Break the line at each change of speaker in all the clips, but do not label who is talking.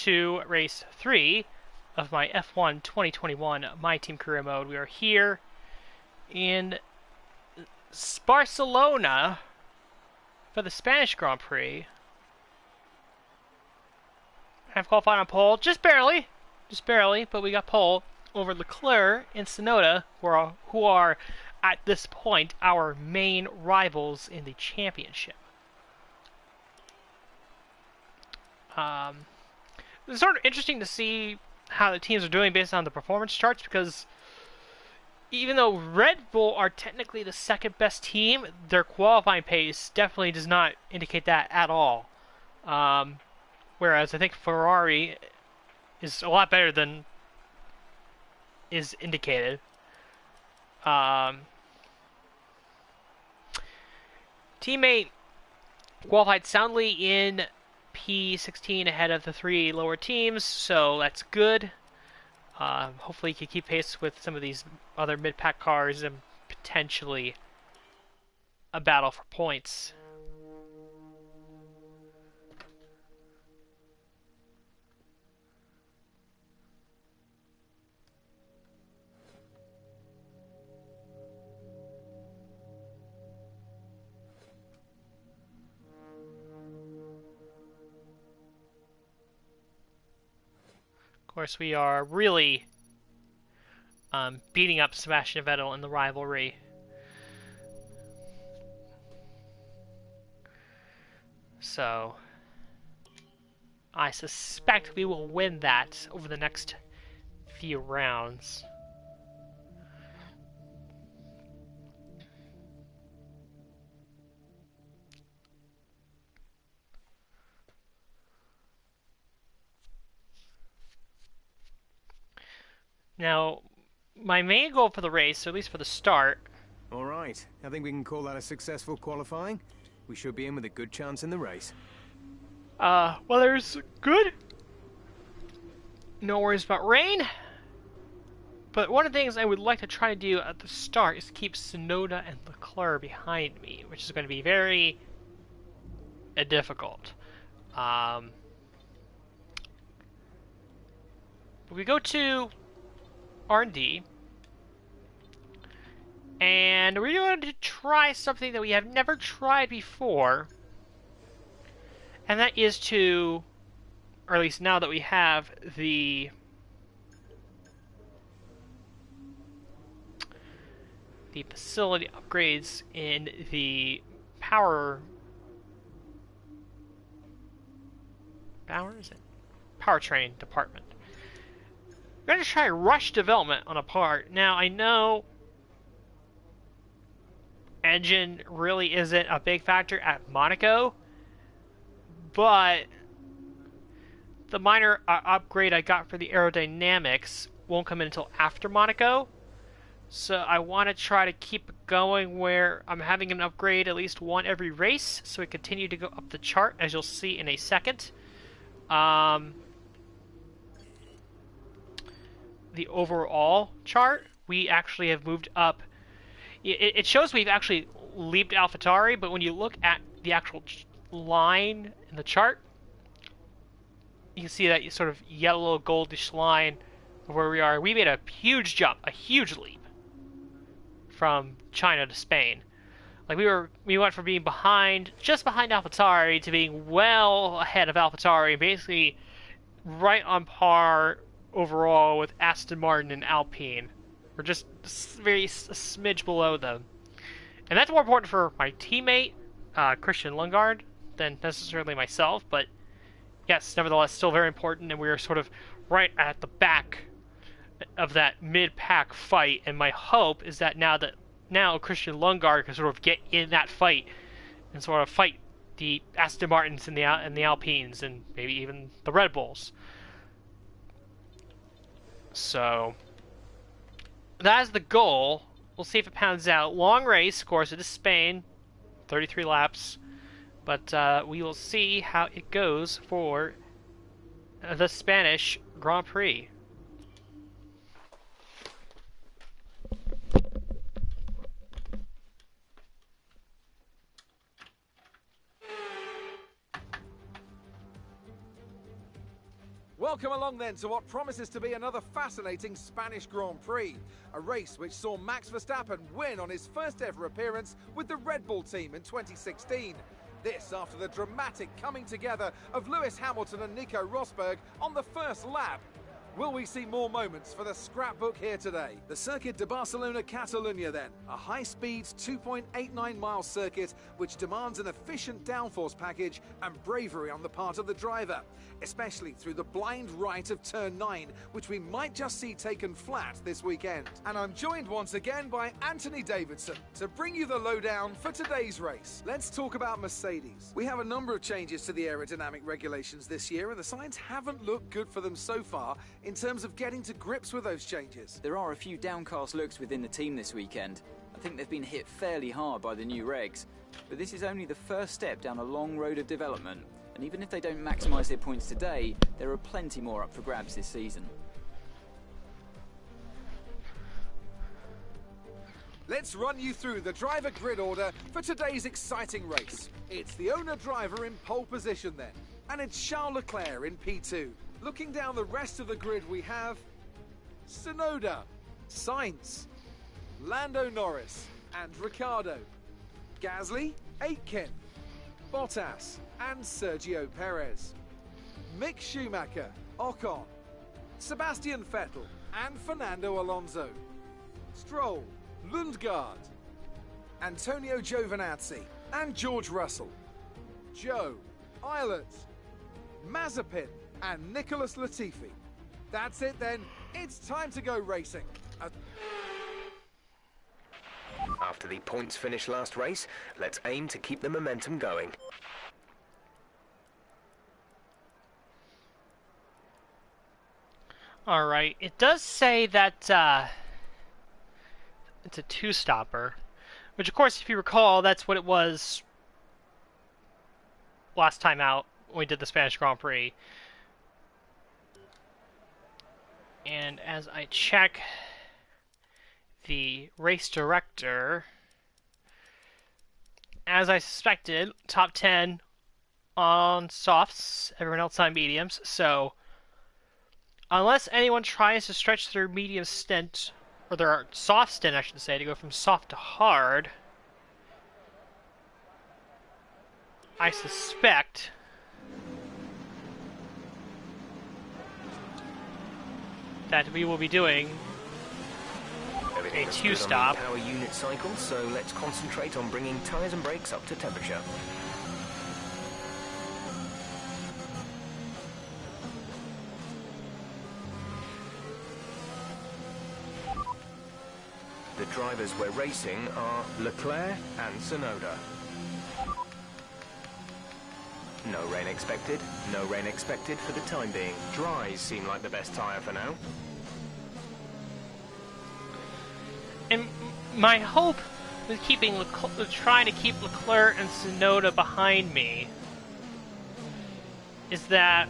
to race 3 of my F1 2021 My Team Career Mode. We are here in Barcelona for the Spanish Grand Prix. I've qualified on pole, just barely, but we got pole over Leclerc and Tsunoda, who are at this point our main rivals in the championship. It's sort of interesting to see how the teams are doing based on the performance charts, because even though Red Bull are technically the second best team, their qualifying pace definitely does not indicate that at all. Whereas I think Ferrari is a lot better than is indicated. Teammate qualified soundly in P16 ahead of the 3 lower teams, so that's good. Hopefully he can keep pace with some of these other mid-pack cars and potentially a battle for points. Of course, we are really beating up Sebastian Vettel in the rivalry. So, I suspect we will win that over the next few rounds. Now, my main goal for the race, or at least for the start...
Alright, I think we can call that a successful qualifying. We should be in with a good chance in the race.
Weather's good. No worries about rain. But one of the things I would like to try to do at the start is keep Tsunoda and Leclerc behind me, which is going to be very difficult. But we go to R&D, and we're going to try something that we have never tried before, and that is to, or at least now that we have the facility upgrades in the powertrain department. We're going to try rush development on a part. Now, I know engine really isn't a big factor at Monaco, but the minor upgrade I got for the aerodynamics won't come in until after Monaco. So I want to try to keep it going where I'm having an upgrade at least one every race, so we continue to go up the chart, as you'll see in a second. The overall chart, we actually have moved up. It shows we've actually leaped AlphaTauri, but when you look at the actual line in the chart, you can see that sort of yellow goldish line of where we are. We made a huge jump, a huge leap from China to Spain. Like we went from being just behind AlphaTauri to being well ahead of AlphaTauri, basically right on par overall with Aston Martin and Alpine. We're just a smidge below them. And that's more important for my teammate, Christian Lundgaard, than necessarily myself, but yes, nevertheless, still very important, and we are sort of right at the back of that mid-pack fight, and my hope is that now Christian Lundgaard can sort of get in that fight and sort of fight the Aston Martins and the Alpines, and maybe even the Red Bulls. So that is the goal. We'll see if it pans out. Long race, of course. It is Spain, 33 laps, but we will see how it goes for the Spanish Grand Prix.
Welcome along then to what promises to be another fascinating Spanish Grand Prix. A race which saw Max Verstappen win on his first ever appearance with the Red Bull team in 2016. This after the dramatic coming together of Lewis Hamilton and Nico Rosberg on the first lap. Will we see more moments for the scrapbook here today? The Circuit de Barcelona-Catalunya then, a high-speed 2.89-mile circuit which demands an efficient downforce package and bravery on the part of the driver, especially through the blind right of turn 9, which we might just see taken flat this weekend. And I'm joined once again by Anthony Davidson to bring you the lowdown for today's race. Let's talk about Mercedes. We have a number of changes to the aerodynamic regulations this year, and the signs haven't looked good for them so far in terms of getting to grips with those changes.
There are a few downcast looks within the team this weekend. I think they've been hit fairly hard by the new regs. But this is only the first step down a long road of development, and even if they don't maximise their points today, there are plenty more up for grabs this season.
Let's run you through the driver grid order for today's exciting race. It's the owner-driver in pole position then, and it's Charles Leclerc in P2. Looking down the rest of the grid we have Tsunoda, Sainz, Lando Norris and Ricciardo, Gasly, Aitken, Bottas and Sergio Perez, Mick Schumacher, Ocon, Sebastian Vettel and Fernando Alonso, Stroll, Lundgaard, Antonio Giovinazzi and George Russell, Joe, Eilert, Mazepin and Nicholas Latifi. That's it then, it's time to go racing.
After the points finish last race, let's aim to keep the momentum going.
Alright, it does say that it's a two-stopper, which of course, if you recall, that's what it was last time out when we did the Spanish Grand Prix. And as I check the race director, as I suspected, top 10 on softs, everyone else on mediums, so unless anyone tries to stretch their medium stint, or their soft stint I should say, to go from soft to hard, I suspect that we will be doing a two-stop.
Power unit cycle, so let's concentrate on bringing tyres and brakes up to temperature. The drivers we're racing are Leclerc and Tsunoda. No rain expected. No rain expected for the time being. Dries seem like the best tyre for now.
And my hope with trying to keep Leclerc and Tsunoda behind me is that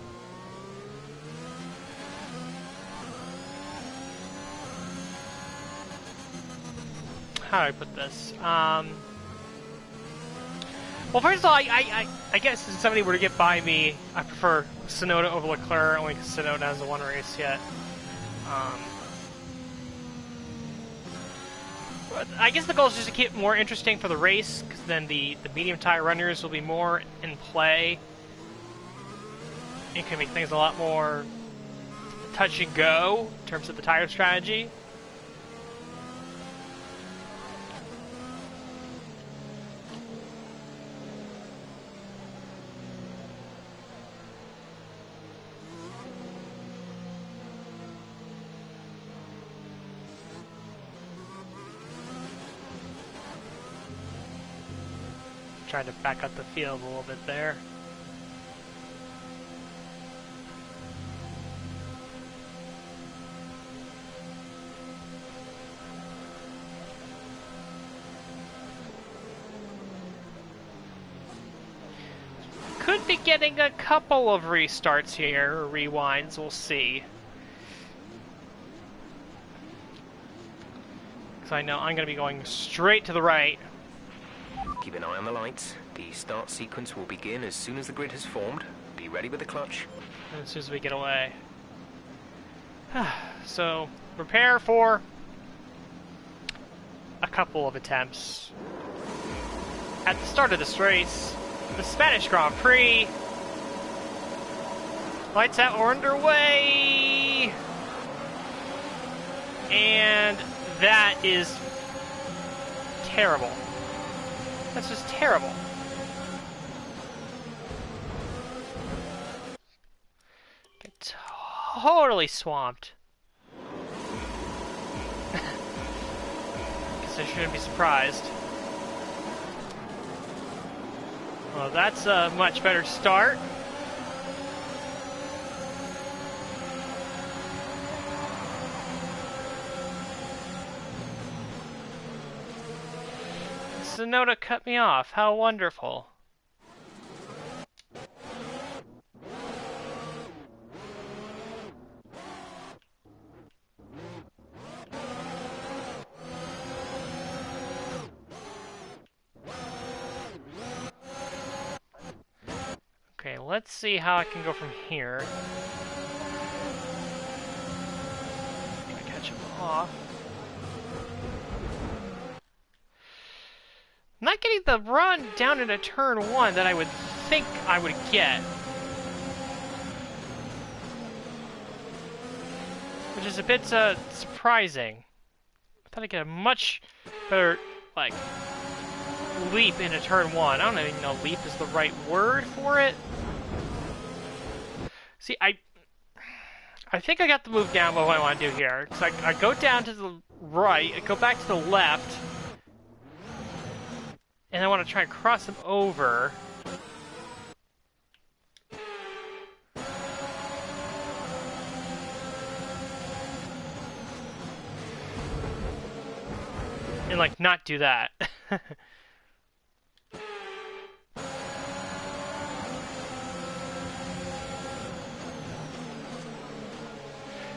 how do I put this? Well, first of all, I guess if somebody were to get by me, I prefer Tsunoda over Leclerc, only because Tsunoda hasn't won a race yet. But I guess the goal is just to keep it more interesting for the race, because then the medium tire runners will be more in play. It can make things a lot more touch and go in terms of the tire strategy. Trying to back up the field a little bit there. Could be getting a couple of restarts here, or rewinds, we'll see. Because I know I'm going to be going straight to the right.
Keep an eye on the lights. The start sequence will begin as soon as the grid has formed. Be ready with the clutch.
as soon as we get away. So, prepare for a couple of attempts. At the start of this race, the Spanish Grand Prix. Lights out, we're underway! And that is terrible. That's just terrible. Get totally swamped. Guess I shouldn't be surprised. Well, that's a much better start. Sonoda cut me off. How wonderful. Okay, let's see how I can go from here. Try to catch him off. I'm not getting the run down into turn 1 that I would think I would get. Which is a bit surprising. I thought I'd get a much better, like, leap into turn 1. I don't even know leap is the right word for it. See, I think I got the move down, but what I want to do here. So I go down to the right, I go back to the left, and I want to try and cross him over. And, like, not do that.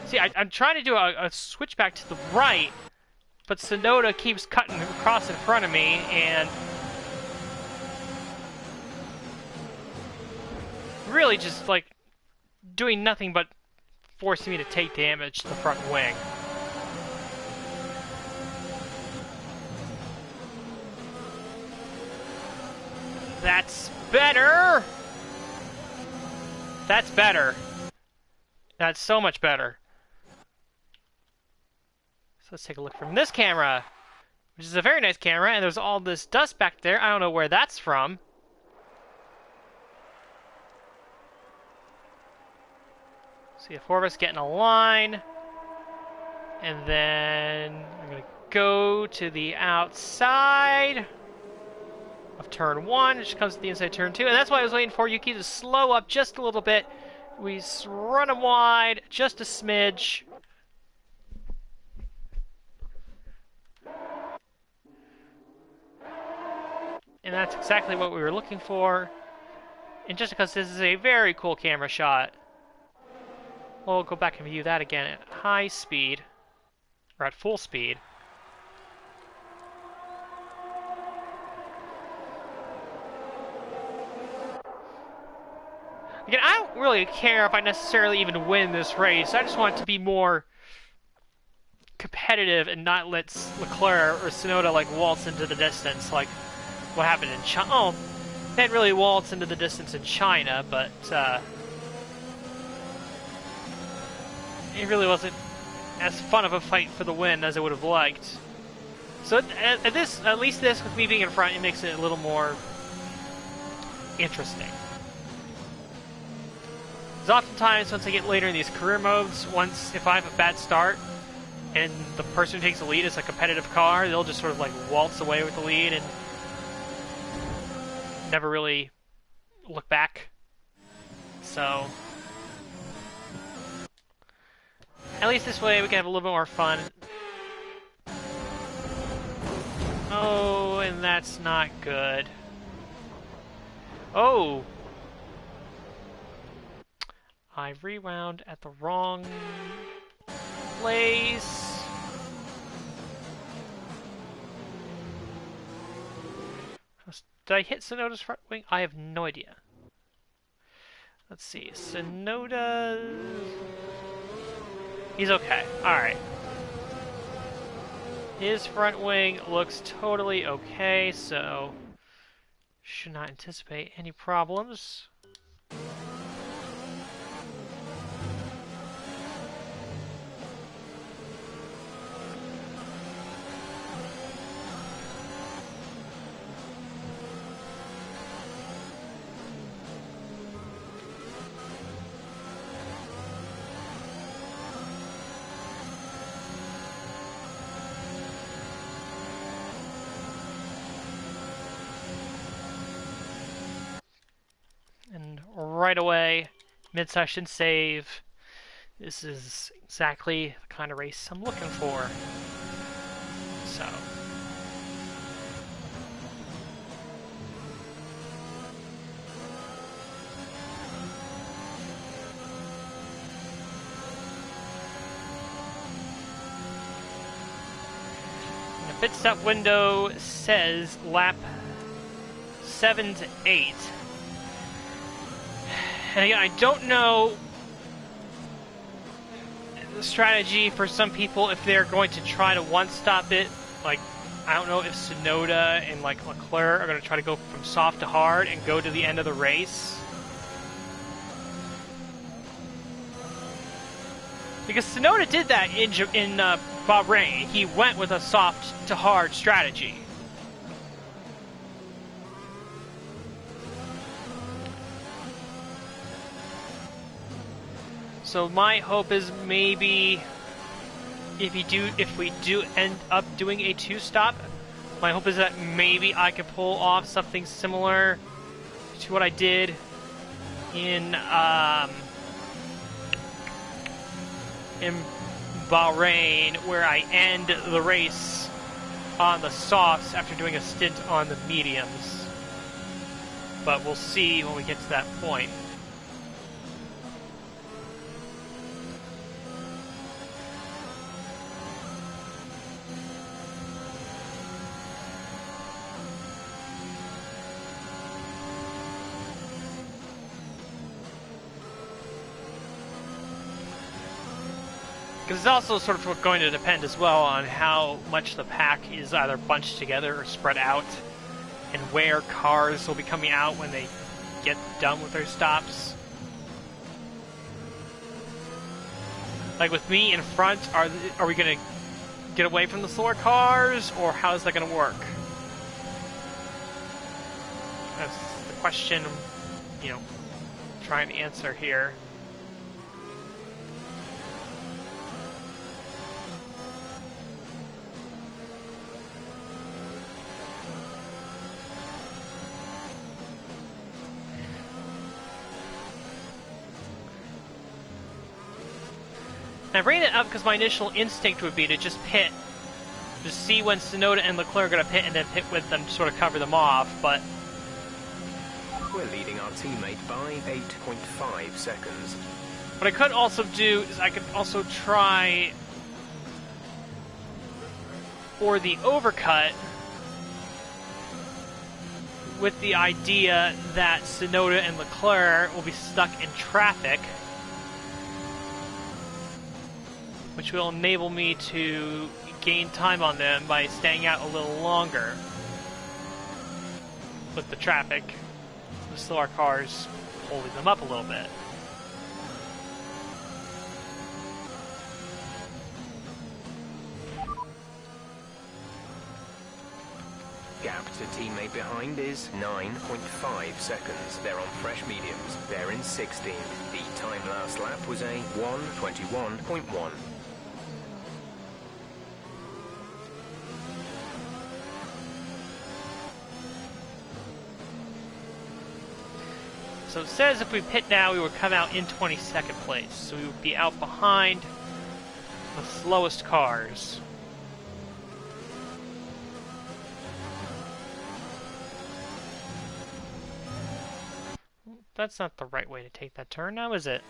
See, I'm trying to do a switch back to the right, but Sonoda keeps cutting across in front of me, and really just, like, doing nothing but forcing me to take damage to the front wing. That's better! That's better. That's so much better. So let's take a look from this camera, which is a very nice camera, and there's all this dust back there. I don't know where that's from. See, the four of us get in a line, and then I'm going to go to the outside of turn 1, which comes to the inside turn 2, and that's why I was waiting for Yuki to slow up just a little bit. We run him wide, just a smidge. And that's exactly what we were looking for. And just because this is a very cool camera shot, we'll go back and view that again at high speed, or at full speed. Again, I don't really care if I necessarily even win this race. I just want it to be more competitive and not let Leclerc or Tsunoda like waltz into the distance like what happened in China. Oh, they didn't really waltz into the distance in China, but it really wasn't as fun of a fight for the win as I would have liked. So at least this, with me being in front, it makes it a little more interesting. Because oftentimes, once I get later in these career modes, if I have a bad start, and the person who takes the lead is a competitive car, they'll just sort of like waltz away with the lead and never really look back. So at least this way we can have a little bit more fun. Oh, and that's not good. Oh! I rewound at the wrong place. Did I hit Sonoda's front wing? I have no idea. Let's see, Sonoda... He's okay, alright. His front wing looks totally okay, so should not anticipate any problems. And right away, mid-session save. This is exactly the kind of race I'm looking for. So. The pit stop window says lap 7 to 8. And again, I don't know the strategy for some people if they're going to try to one-stop it. Like, I don't know if Sonoda and like Leclerc are going to try to go from soft to hard and go to the end of the race. Because Sonoda did that in Bahrain. He went with a soft to hard strategy. So my hope is maybe if we do end up doing a 2-stop, my hope is that maybe I could pull off something similar to what I did in Bahrain, where I end the race on the softs after doing a stint on the mediums. But we'll see when we get to that point. Because it's also sort of going to depend as well on how much the pack is either bunched together or spread out, and where cars will be coming out when they get done with their stops. Like with me in front, are we going to get away from the slower cars, or how is that going to work? That's the question I'm, trying to answer here. I bring it up because my initial instinct would be to just pit, just see when Sonoda and Leclerc are going to pit, and then pit with them to sort of cover them off, but...
We're leading our teammate by 8.5 seconds.
What I could also do is I could also try for the overcut with the idea that Sonoda and Leclerc will be stuck in traffic, which will enable me to gain time on them by staying out a little longer with the traffic, the slower cars holding them up a little bit.
Gap to teammate behind is 9.5 seconds. They're on fresh mediums. They're in 16th. The time last lap was a 1:21.1.
So it says if we pit now, we would come out in 22nd place. So we would be out behind the slowest cars. That's not the right way to take that turn now, is it?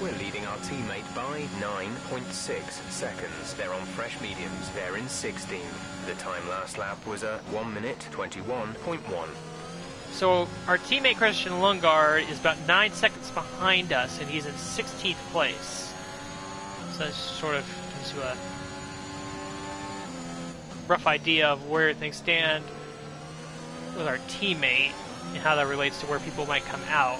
We're leading our teammate by 9.6 seconds. They're on fresh mediums. They're in 16th. The time last lap was a 1 minute 21.1.
So our teammate Christian Lundgaard is about 9 seconds behind us, and he's in 16th place. So that sort of gives you a rough idea of where things stand with our teammate and how that relates to where people might come out.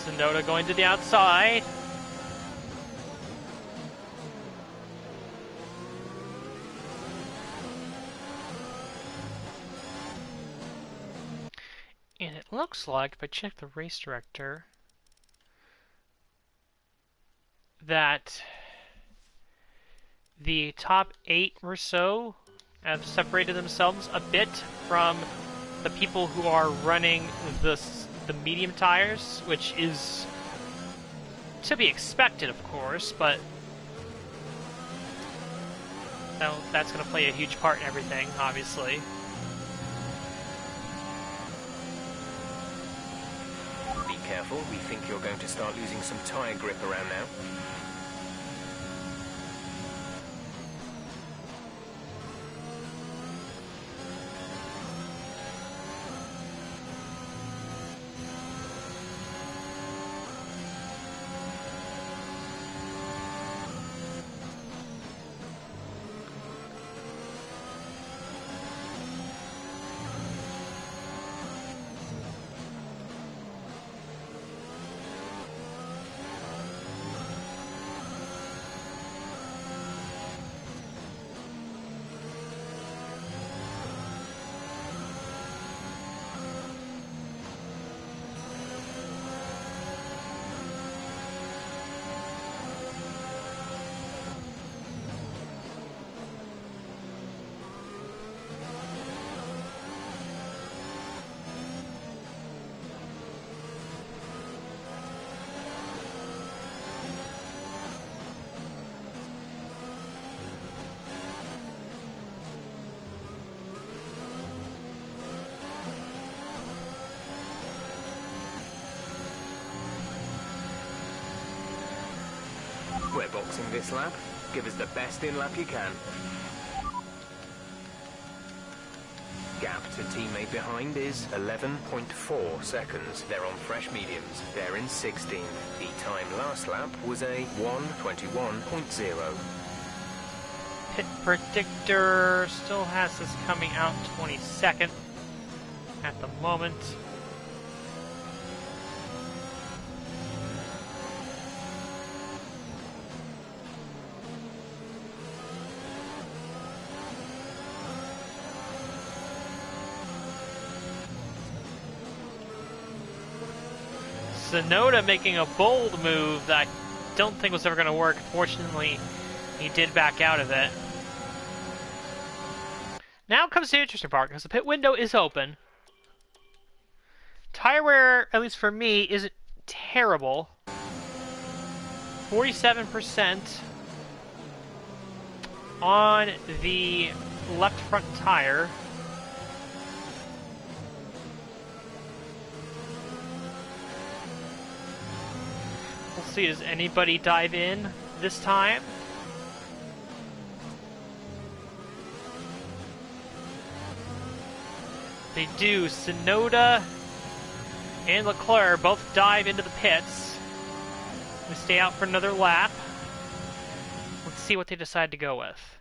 Sonoda going to the outside. And it looks like, if I check the race director, that the top 8 or so have separated themselves a bit from the people who are running the medium tires, which is to be expected, of course, but that's going to play a huge part in everything, obviously.
Be careful, we think you're going to start losing some tire grip around now. We're boxing this lap. Give us the best in lap you can. Gap to teammate behind is 11.4 seconds. They're on fresh mediums. They're in 16th. The time last lap was a 1:21.0.
Pit predictor still has us coming out 22nd at the moment. Sonoda making a bold move that I don't think was ever going to work. Fortunately, he did back out of it. Now comes the interesting part, because the pit window is open. Tire wear, at least for me, isn't terrible. 47% on the left front tire. We'll see, does anybody dive in this time? They do. Sonoda and Leclerc both dive into the pits. We stay out for another lap. Let's see what they decide to go with.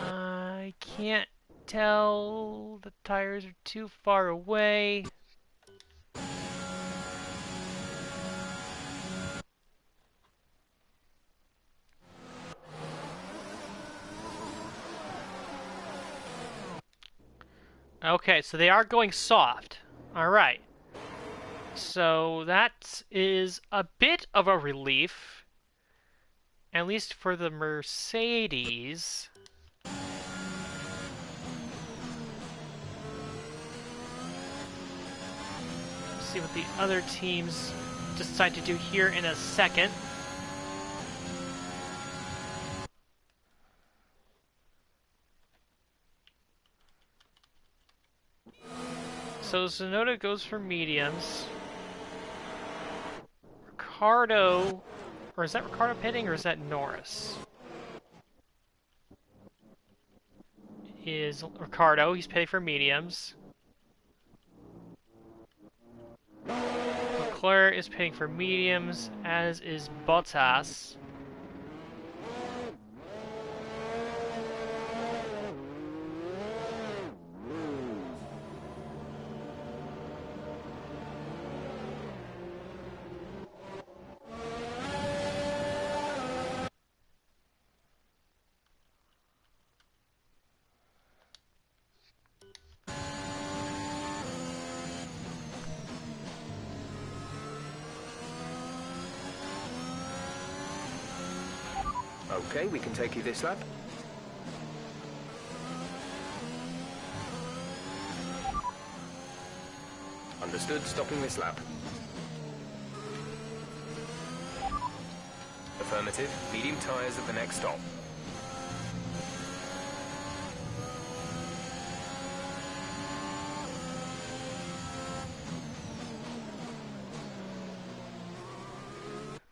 I can't tell. The tires are too far away. Okay, so they are going soft. Alright. So that is a bit of a relief. at least for the Mercedes. See what the other teams decide to do here in a second. So Tsunoda goes for mediums. Ricardo, or is that Ricardo pitting or is that Norris? Is Ricardo, he's pitting for mediums. Leclerc is pitting for mediums, as is Bottas.
Okay, we can take you this lap. Understood, stopping this lap. Affirmative, medium tyres at the next stop.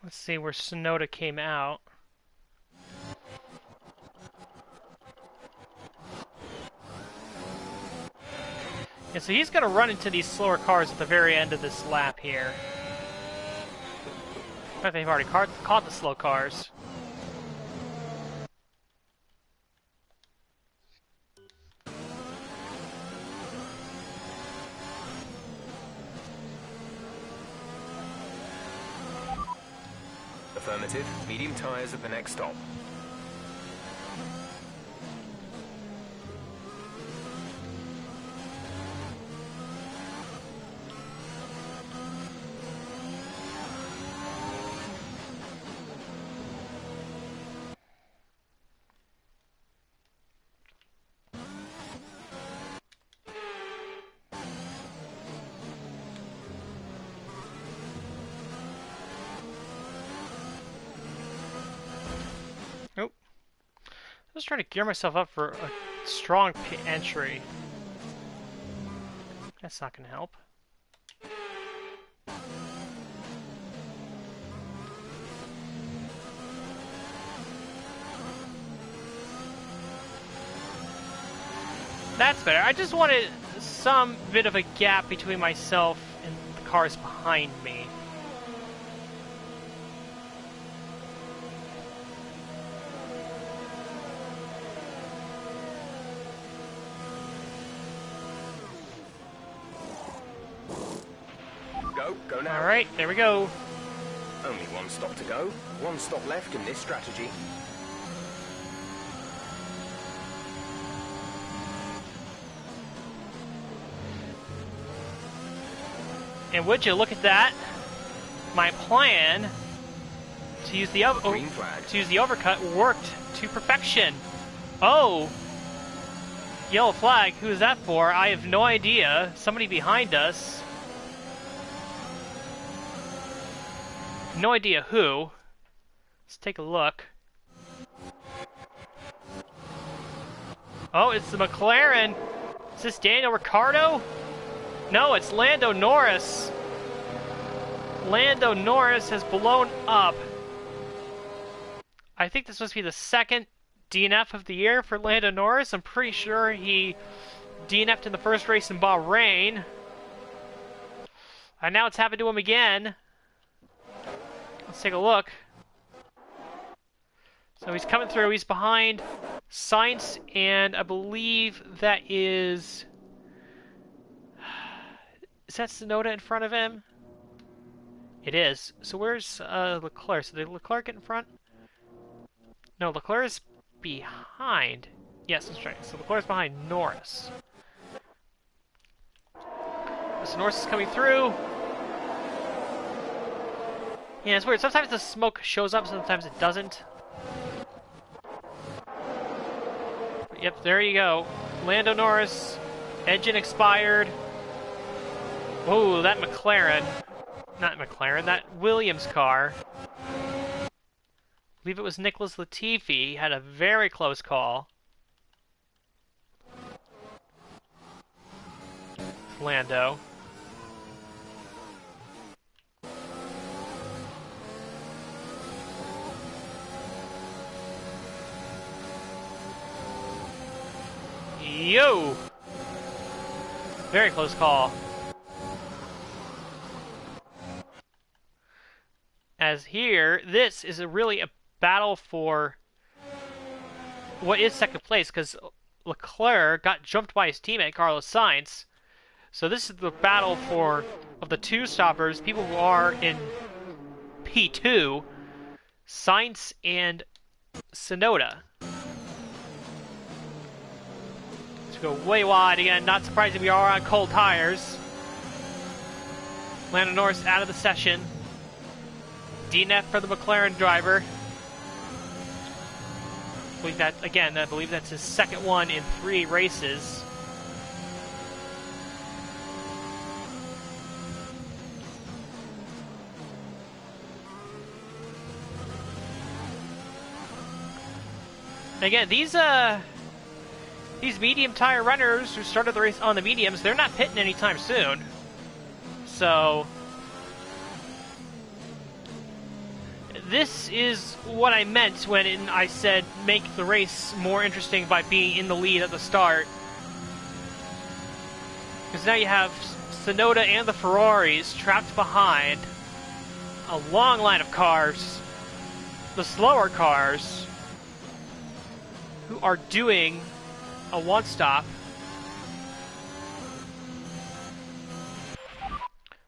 Let's see where Tsunoda came out. Yeah, so he's going to run into these slower cars at the very end of this lap here. In fact, they've already caught the slow cars.
Affirmative, medium tyres at the next stop.
Nope. I'm just trying to gear myself up for a strong entry. That's not going to help. That's better. I just wanted some bit of a gap between myself and the cars behind me.
Go now.
Alright, there we go.
Only one stop to go. One stop left in this strategy.
And would you look at that? My plan to use the
Green flag.
to use the overcut worked to perfection. Oh, yellow flag. Who is that for? I have no idea. Somebody behind us. No idea who. Let's take a look. Oh, it's the McLaren. Is this Daniel Ricciardo? No, it's Lando Norris. Lando Norris has blown up. I think this must be the second DNF of the year for Lando Norris. I'm pretty sure he DNF'd in the first race in Bahrain. And now it's happened to him again. Let's take a look. So he's coming through. He's behind Sainz, and I believe that is... Is that Tsunoda in front of him? It is. So where's Leclerc? So did Leclerc get in front? No, Leclerc is behind. Yes, that's right. So Leclerc's behind Norris. So Norris is coming through. Yeah, it's weird. Sometimes the smoke shows up, sometimes it doesn't. Yep, there you go. Lando Norris, engine expired. Oh, that McLaren. Not McLaren, that Williams car. I believe it was Nicholas Latifi. Had a very close call. Lando. Yo! Very close call. As here, this is really a battle for what is second place, because Leclerc got jumped by his teammate Carlos Sainz. So this is the battle for of the two stoppers, people who are in P2, Sainz and Tsunoda. Let's go way wide again. Not surprising, we are on cold tires. Lando Norris out of the session. DNF for the McLaren driver. I believe that's his second one in 3 races. Again, these medium tire runners who started the race on the mediums, they're not pitting anytime soon. So this is what I meant when I said make the race more interesting by being in the lead at the start. Because now you have Tsunoda and the Ferraris trapped behind a long line of cars, the slower cars, who are doing a one-stop.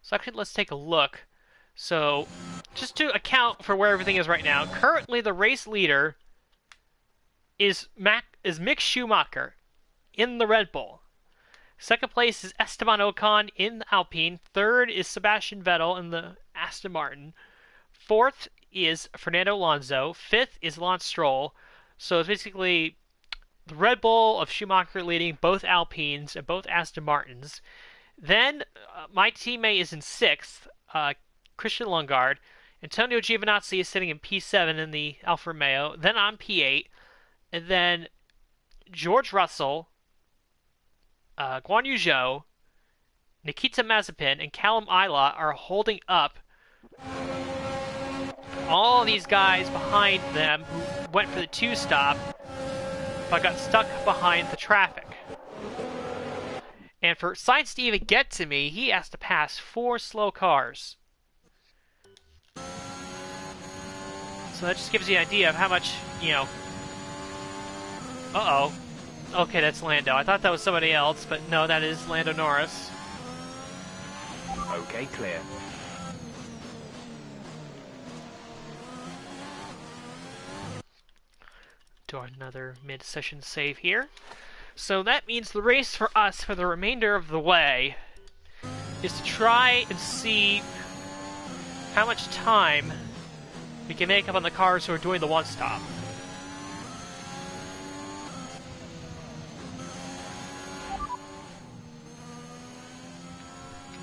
So actually, let's take a look. So, just to account for where everything is right now, currently the race leader is Mick Schumacher in the Red Bull. Second place is Esteban Ocon in the Alpine. Third is Sebastian Vettel in the Aston Martin. Fourth is Fernando Alonso. Fifth is Lance Stroll. So it's basically the Red Bull of Schumacher leading both Alpines and both Aston Martins. Then my teammate is in 6th. Christian Lundgaard. Antonio Giovinazzi is sitting in P7 in the Alfa Romeo. Then I'm P8. And then George Russell, Guan Yu Zhou, Nikita Mazepin, and Callum Ilott are holding up all these guys behind them who went for the 2-stop but got stuck behind the traffic. And for Sainz to even get to me, he has to pass 4 slow cars. So that just gives you an idea of how much, Uh-oh. Okay, that's Lando. I thought that was somebody else, but no, that is Lando Norris.
Okay, clear.
Do another mid-session save here. So that means the race for us for the remainder of the way is to try and see how much time we can make up on the cars who are doing the one-stop.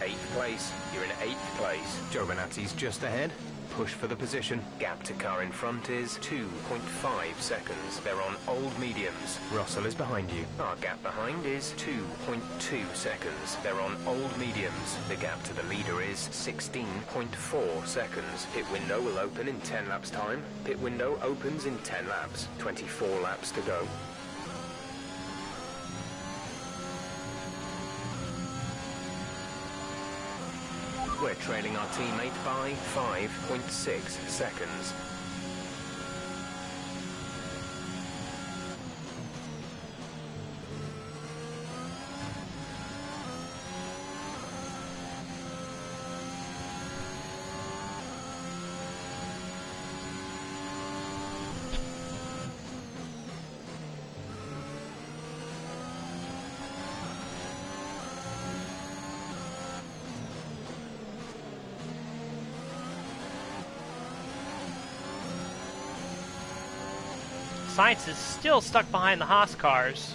Eighth place. You're in 8th place. Giovinazzi's just ahead. Push for the position. Gap to car in front is 2.5 seconds. They're on old mediums. Russell is behind you. Our gap behind is 2.2 seconds. They're on old mediums. The gap to the leader is 16.4 seconds. Pit window will open in 10 laps time. Pit window opens in 10 laps. 24 laps to go. We're trailing our teammate by 5.6 seconds.
Science is still stuck behind the Haas cars.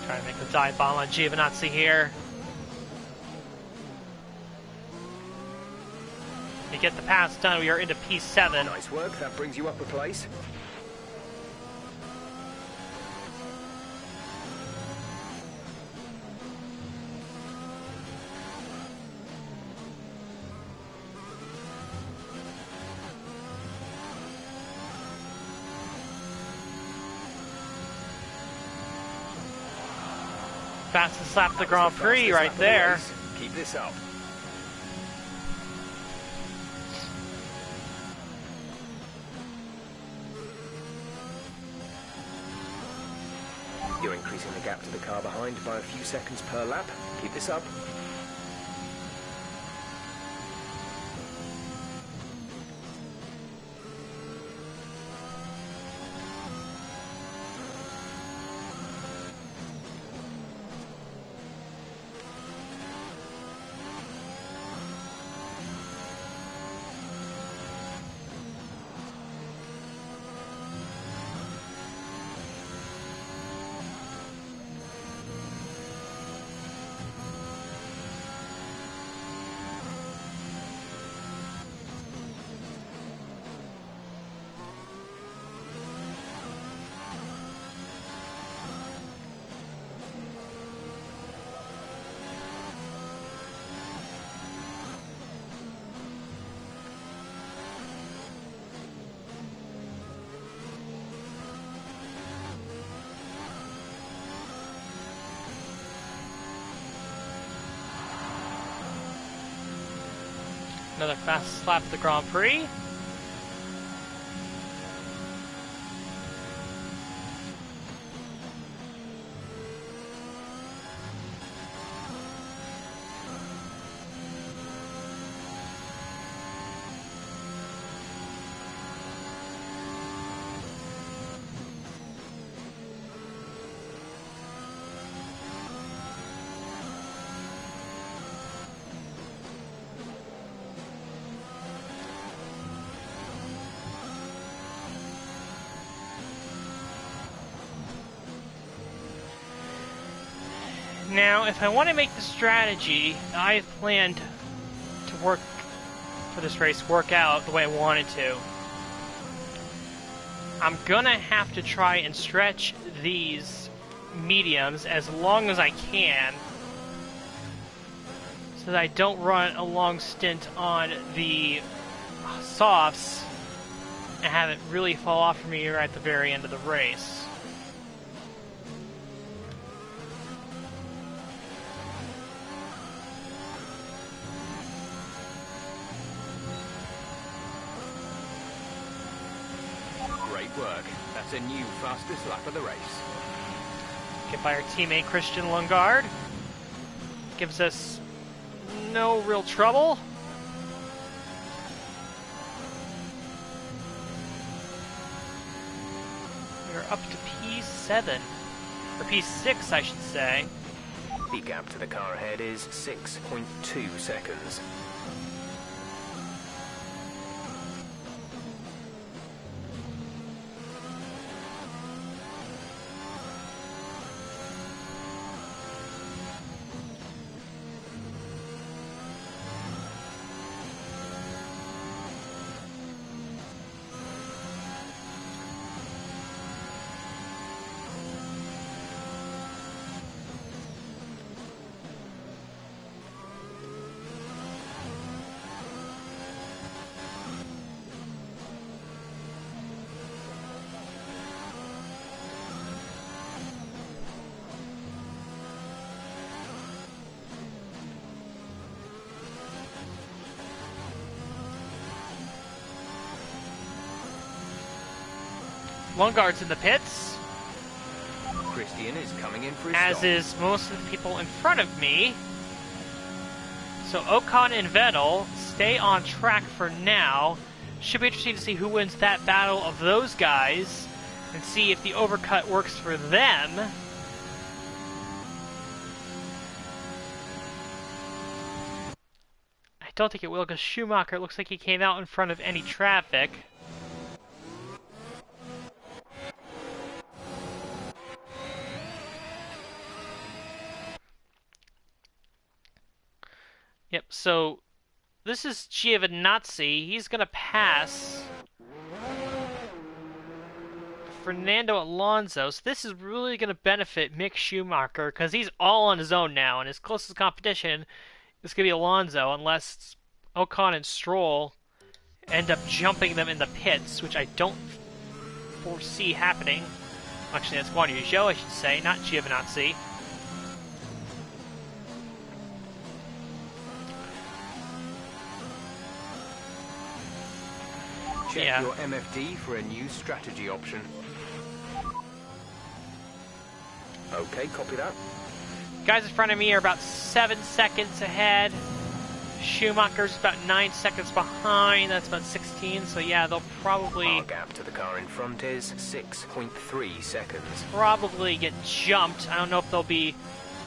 Trying to make a dive bomb on Giovinazzi here. To get the pass done, we are into P7.
Nice work, that brings you up a place.
Fastest lap of the Grand Prix right there.
Keep this up. You're increasing the gap to the car behind by a few seconds per lap. Keep this up.
Another fast lap of the Grand Prix. Now, if I want to make the strategy I've planned to work for this race work out the way I want it to, I'm gonna have to try and stretch these mediums as long as I can so that I don't run a long stint on the softs and have it really fall off for me right at the very end of the race.
Great work. That's a new fastest lap of the race.
Get by our teammate Christian Lundgaard. Gives us no real trouble. We're up to P7. Or P6, I should say.
The gap to the car ahead is 6.2 seconds.
Lundgaard's in the pits,
Christian is coming in for his
as
stop.
is most of the people in front of me. So Ocon and Vettel stay on track for now. Should be interesting to see who wins that battle of those guys and see if the overcut works for them. don't think it will, because Schumacher looks like he came out in front of any traffic. Yep, so this is Giovinazzi. He's going to pass Fernando Alonso. So this is really going to benefit Mick Schumacher because he's all on his own now, and his closest competition is going to be Alonso unless Ocon and Stroll end up jumping them in the pits, which I don't foresee happening. Actually, that's Guan Yu Zhou, I should say, not Giovinazzi.
Check your MFD for a new strategy option. Okay, copy that.
Guys in front of me are about 7 seconds ahead. Schumacher's about 9 seconds behind. That's about 16. So yeah, they'll probably...
Our gap to the car in front is 6.3 seconds.
Probably get jumped. I don't know if they'll be...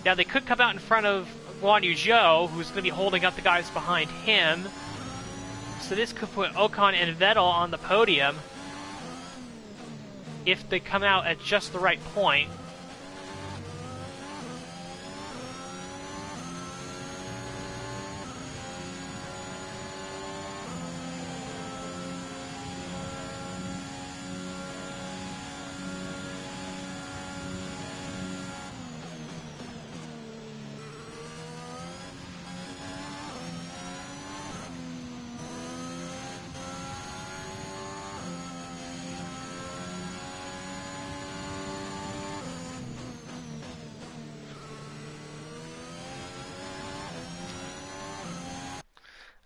Now, they could come out in front of Guan Yu Zhou, who's going to be holding up the guys behind him. So this could put Ocon and Vettel on the podium if they come out at just the right point.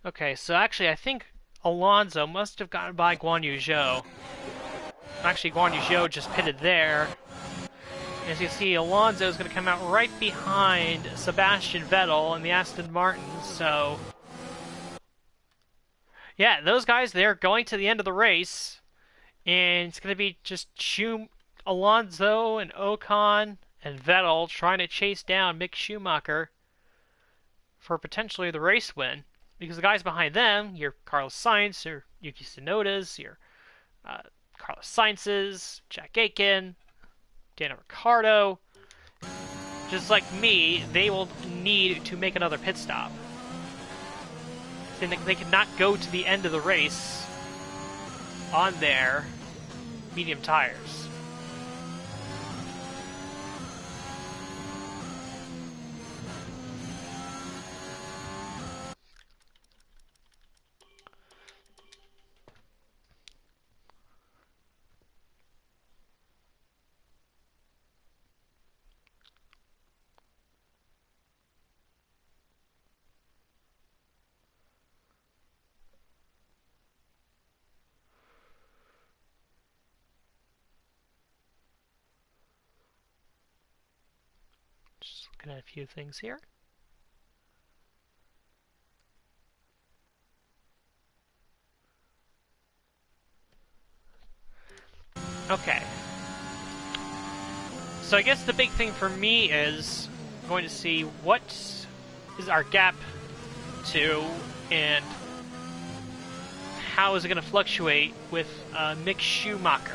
Okay, so actually I think Alonso must have gotten by Guan Yu Zhou. Actually, Guan Yu Zhou just pitted there. As you see, Alonso is going to come out right behind Sebastian Vettel in the Aston Martin, so... Yeah, those guys, they're going to the end of the race, and it's going to be just Alonso and Ocon and Vettel trying to chase down Mick Schumacher for potentially the race win. Because the guys behind them, your Carlos Sainz, your Yuki Tsunoda's, your Carlos Sainz's, Jack Aitken, Daniel Ricciardo, just like me, they will need to make another pit stop. They cannot go to the end of the race on their medium tires. Just looking at a few things here. Okay. So I guess the big thing for me is going to see what is our gap to and how is it going to fluctuate with Mick Schumacher.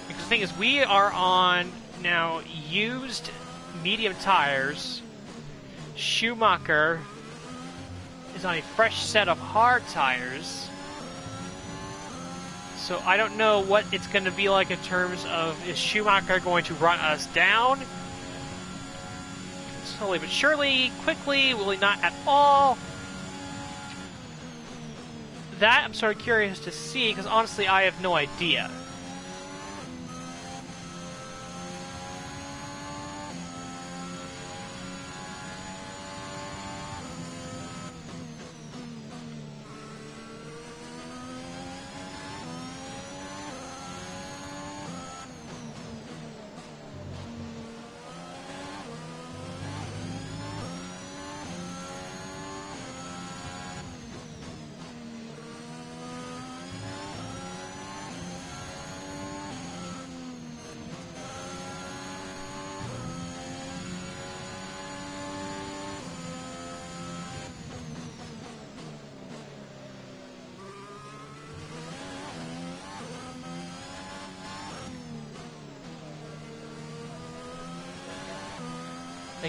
Because the thing is, we are on now used medium tires. Schumacher is on a fresh set of hard tires. So I don't know what it's going to be like in terms of, is Schumacher going to run us down? Slowly but surely, quickly, will he not at all? That I'm sort of curious to see, because honestly I have no idea.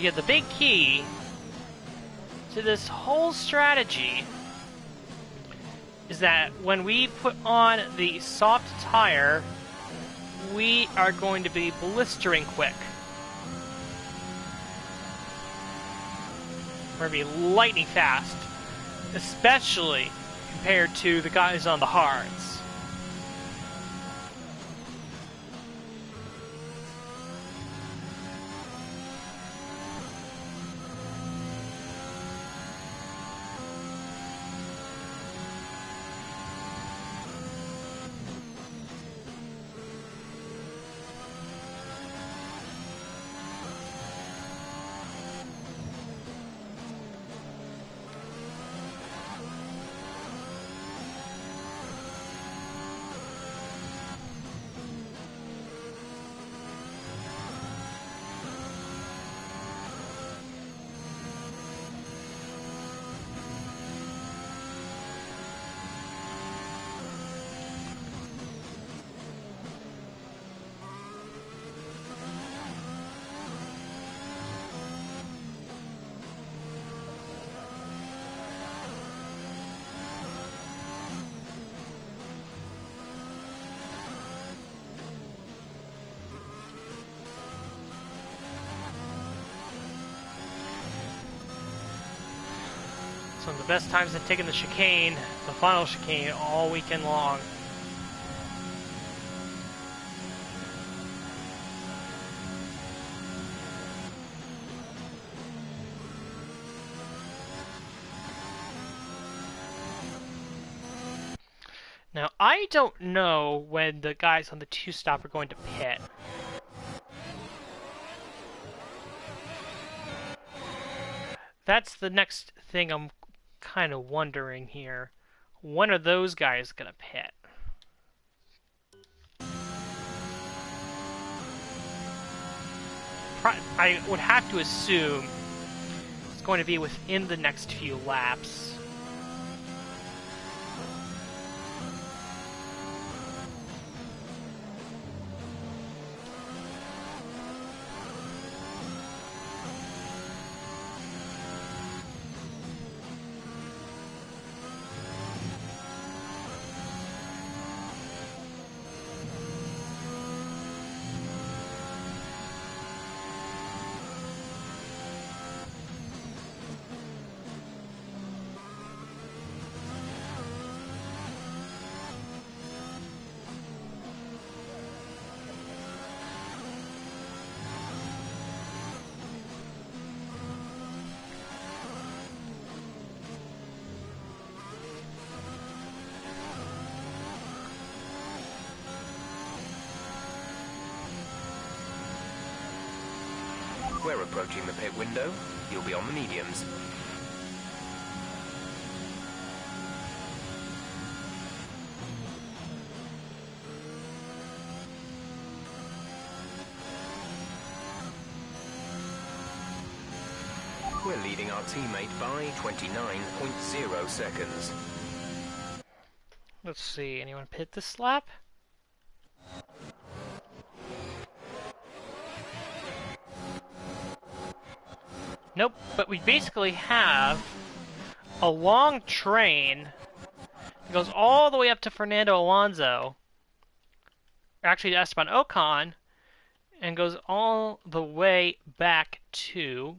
Again, the big key to this whole strategy is that when we put on the soft tire, we are going to be blistering quick. We're going to be lightning fast, especially compared to the guys on the hards. Some of the best times I've taken the chicane, the final chicane, all weekend long. Now, I don't know when the guys on the two-stop are going to pit. That's the next thing I'm kind of wondering here. When are those guys gonna pit? I would have to assume it's going to be within the next few laps.
We're approaching the pit window. You'll be on the mediums. We're leading our teammate by 29.0 seconds.
Let's see, anyone pit this lap? Nope, but we basically have a long train that goes all the way up to Fernando Alonso, actually to Esteban Ocon, and goes all the way back to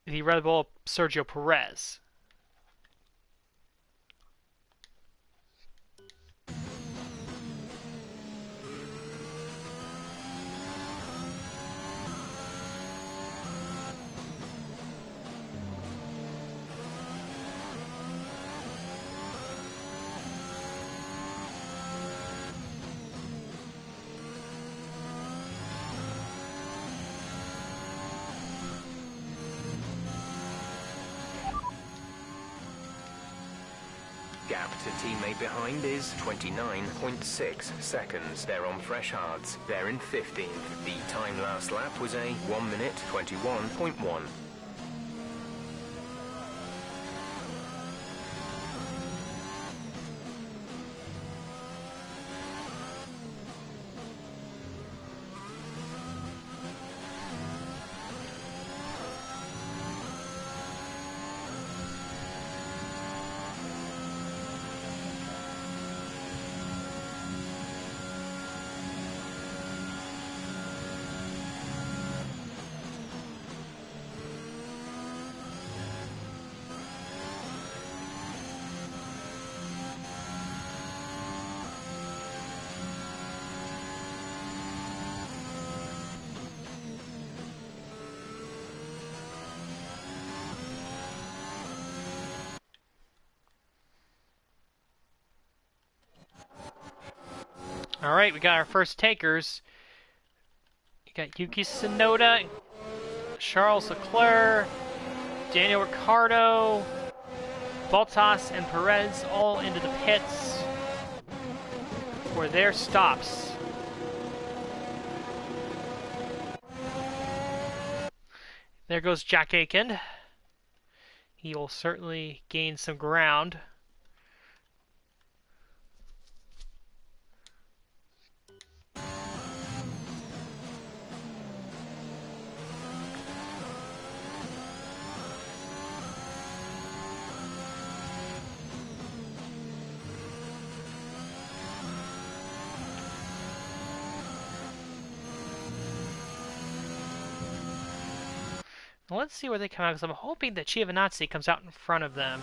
the Red Bull Sergio Perez.
Gap to teammate behind is 29.6 seconds. They're on fresh hards. They're in 15th. The time last lap was a 1 minute 21.1.
Alright, we got our first takers. We got Yuki Tsunoda, Charles Leclerc, Daniel Ricciardo, Bottas, and Perez all into the pits for their stops. There goes Jack Aiken. He will certainly gain some ground. Let's see where they come out, because I'm hoping that Giovinazzi comes out in front of them.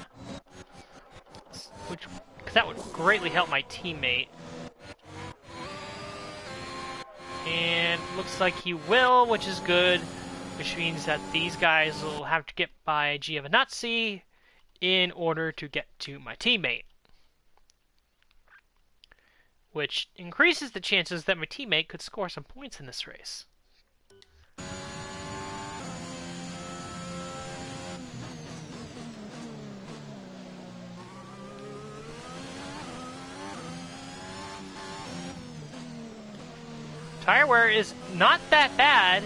Because that would greatly help my teammate. And looks like he will, which is good. Which means that these guys will have to get by Giovinazzi in order to get to my teammate. Which increases the chances that my teammate could score some points in this race. Tire wear is not that bad,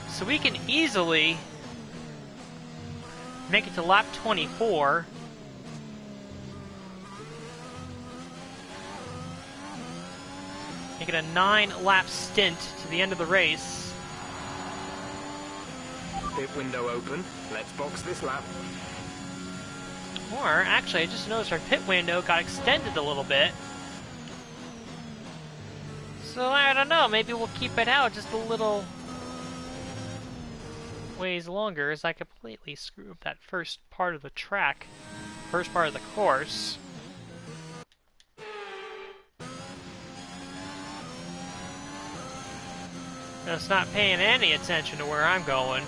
so we can easily make it to lap 24. Make it a 9-lap stint to the end of the race.
Pit window open. Let's box this lap.
Or, actually, I just noticed our pit window got extended a little bit. So, I don't know, maybe we'll keep it out just a little ways longer, as I completely screw up that first part of the track, first part of the course. And it's not paying any attention to where I'm going.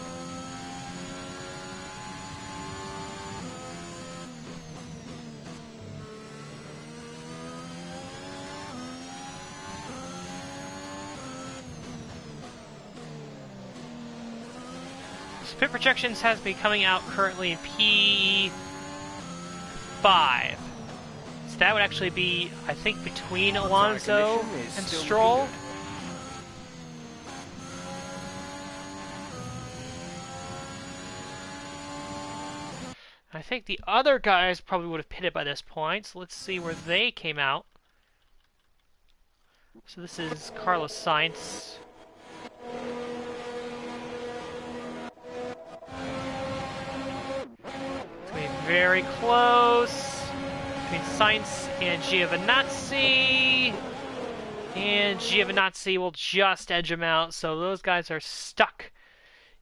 Pit projections has me coming out currently in P5. So that would actually be, I think, between Alonso and Stroll. I think the other guys probably would have pitted by this point, so let's see where they came out. So this is Carlos Sainz. Very close between Sainz and Giovinazzi. And Giovinazzi will just edge him out, so those guys are stuck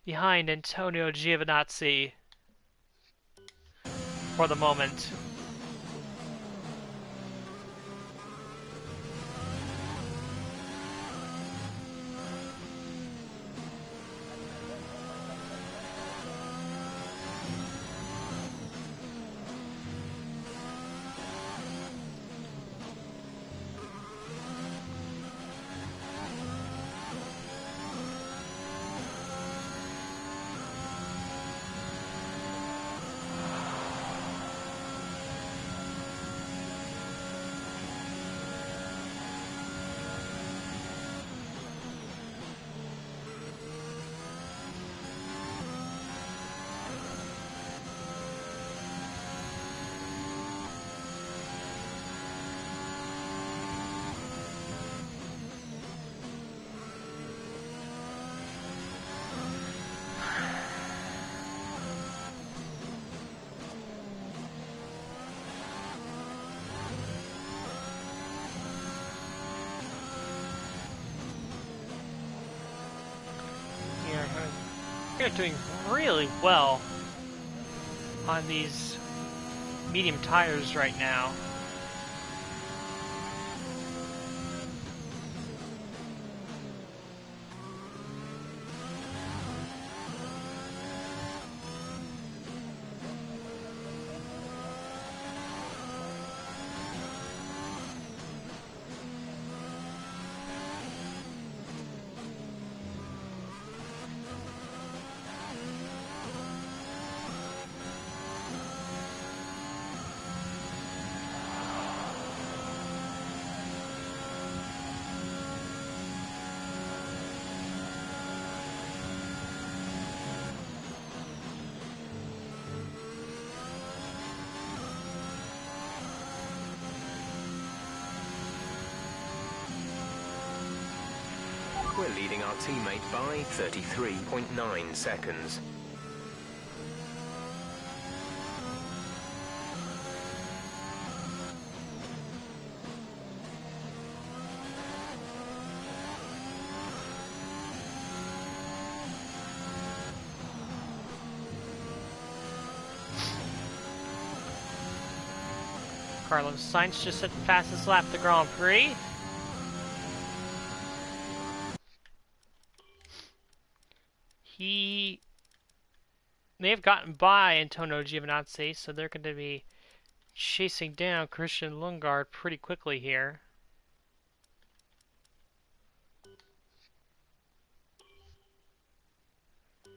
behind Antonio Giovinazzi for the moment. They're doing really well on these medium tires right now.
we're leading our teammate by 33.9 seconds.
Carlos Sainz just set the fastest lap of the Grand Prix. They have gotten by Antonio Giovinazzi, so they're going to be chasing down Christian Lundgaard pretty quickly here. We'll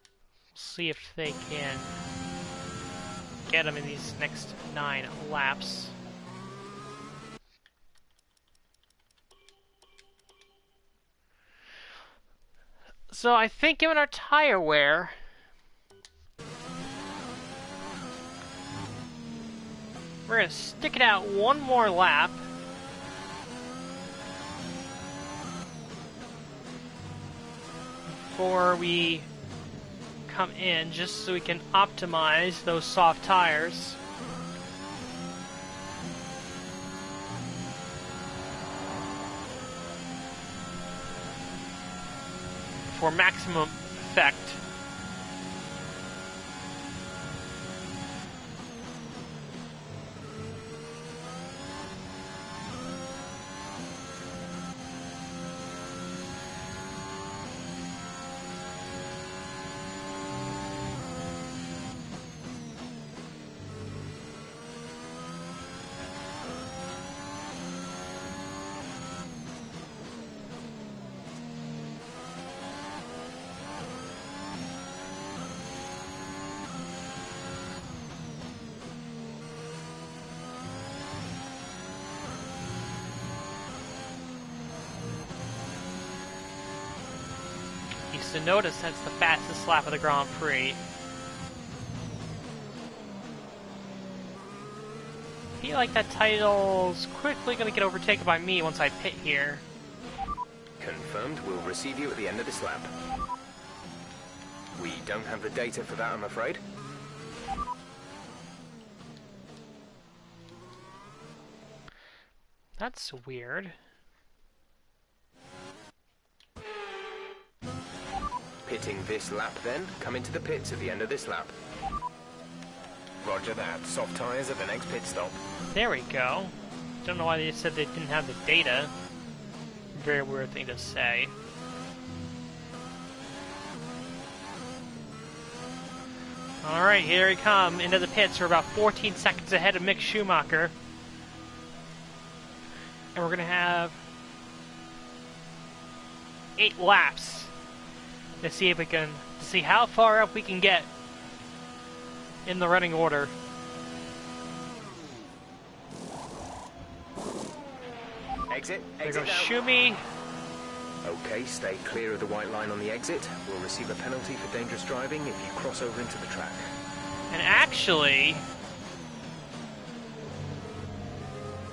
see if they can get him in these next 9 laps. So I think given our tire wear, we're going to stick it out one more lap. Before we come in, just so we can optimize those soft tires. For maximum effect. So notice that's the fastest lap of the Grand Prix. I feel like that title's quickly going to get overtaken by me once I pit here.
Confirmed, we'll receive you at the end of this lap. We don't have the data for that, I'm afraid.
That's weird.
Pitting this lap then, come into the pits at the end of this lap. Roger that, soft tyres at the next pit stop.
There we go. Don't know why they said they didn't have the data. Very weird thing to say. Alright, here we come into the pits. We're about 14 seconds ahead of Mick Schumacher. And we're going to have 8 laps to see if we can, to see how far up we can get in the running order.
Exit,
There
exit
goes
now.
Schumi.
Okay, stay clear of the white line on the exit. We'll receive a penalty for dangerous driving if you cross over into the track.
And actually,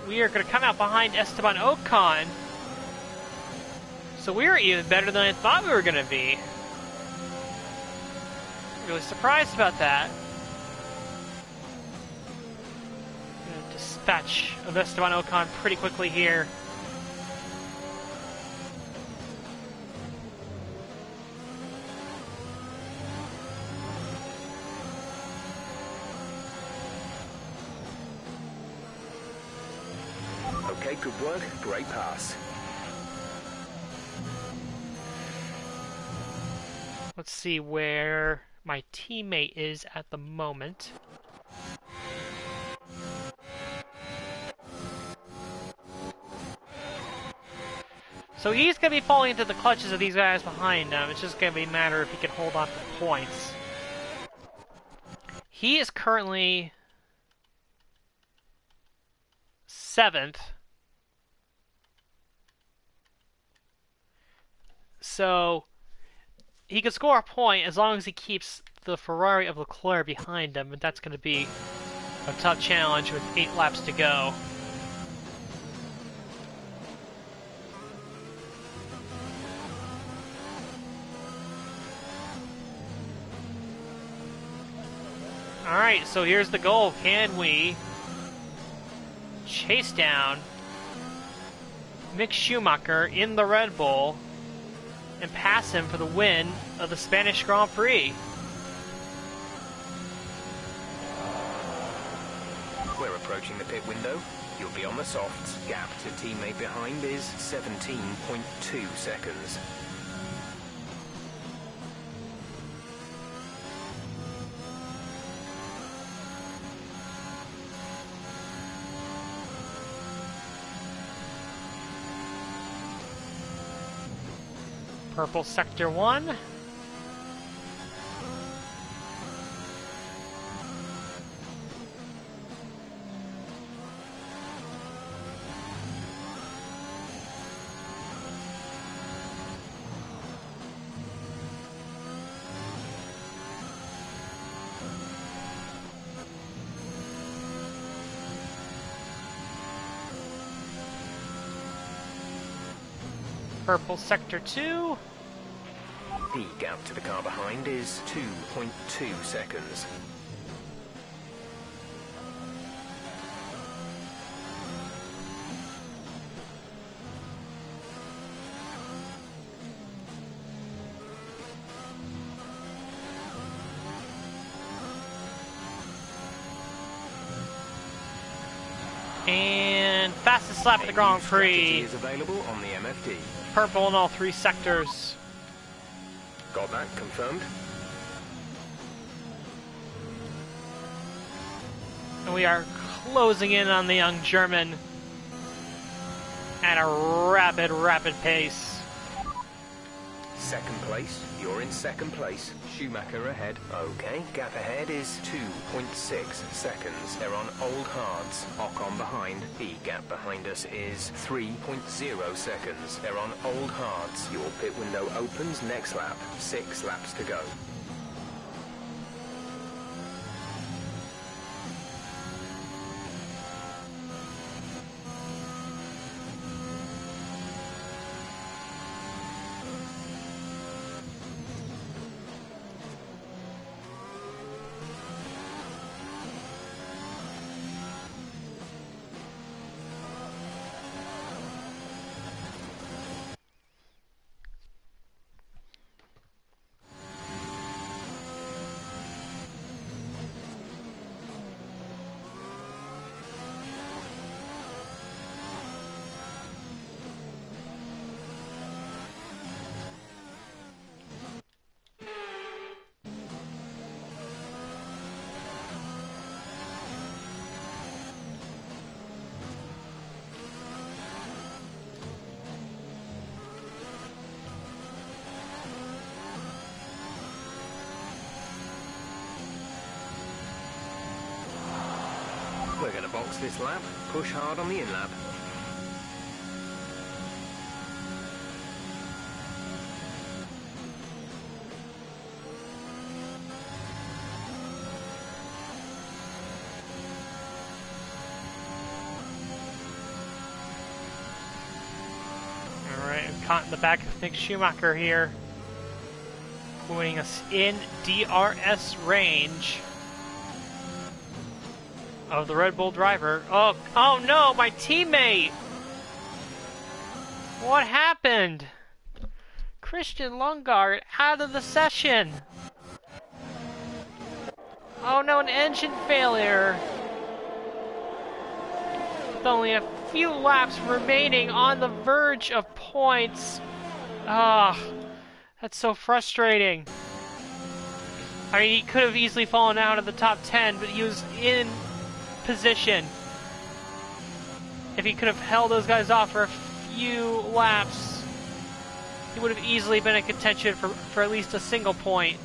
we are going to come out behind Esteban Ocon. So we're even better than I thought we were going to be. Really surprised about that. Gonna dispatch of Esteban Ocon pretty quickly here.
Okay, good work, great pass.
Let's see where my teammate is at the moment. So he's going to be falling into the clutches of these guys behind him. It's just going to be a matter if he can hold on to points. He is currently 7th. So he could score a point as long as he keeps the Ferrari of Leclerc behind him, and that's going to be a tough challenge with 8 laps to go. Alright, so here's the goal. Can we chase down Mick Schumacher in the Red Bull and pass him for the win of the Spanish Grand Prix?
We're approaching the pit window. You'll be on the softs. Gap to teammate behind is 17.2 seconds.
Purple Sector 1. Purple Sector 2.
The gap to the car behind is 2.2 seconds.
And fastest lap of the Grand Prix.
Is available on the MFD.
Purple in all 3 sectors.
Got that confirmed?
And we are closing in on the young German at a rapid pace.
Second place. You're in second place. Schumacher ahead. Okay, gap ahead is 2.6 seconds. They're on old hards. Ocon behind. The gap behind us is 3.0 seconds. They're on old hards. Your pit window opens next lap. 6 laps to go. We're going to box this lap, push hard on the in-lap.
Alright, I'm caught in the back of Mick Schumacher here. Putting us in DRS range of the Red Bull driver. Oh no, my teammate! What happened? Christian Lundgaard out of the session. Oh no, an engine failure. With only a few laps remaining on the verge of points. Ah, that's so frustrating. I mean, he could have easily fallen out of the top 10, but he was in position. If he could have held those guys off for a few laps, he would have easily been in contention for at least a single point.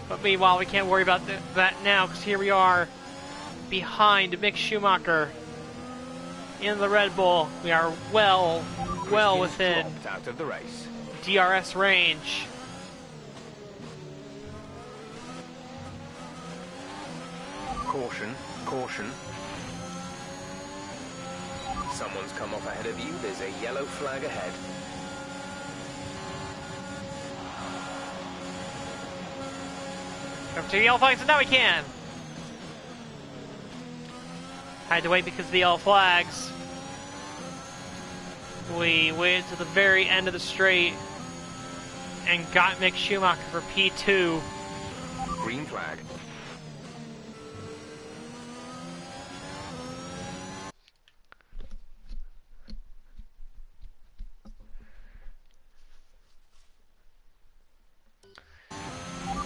But meanwhile, we can't worry about that now, because here we are behind Mick Schumacher in the Red Bull. We are well within
out of the race.
DRS range.
Caution, caution. Someone's come off ahead of you. There's a yellow flag ahead.
Over to the yellow flags, and now we can! Had to wait because of the yellow flags. We waited to the very end of the straight and got Mick Schumacher for P2.
Green flag.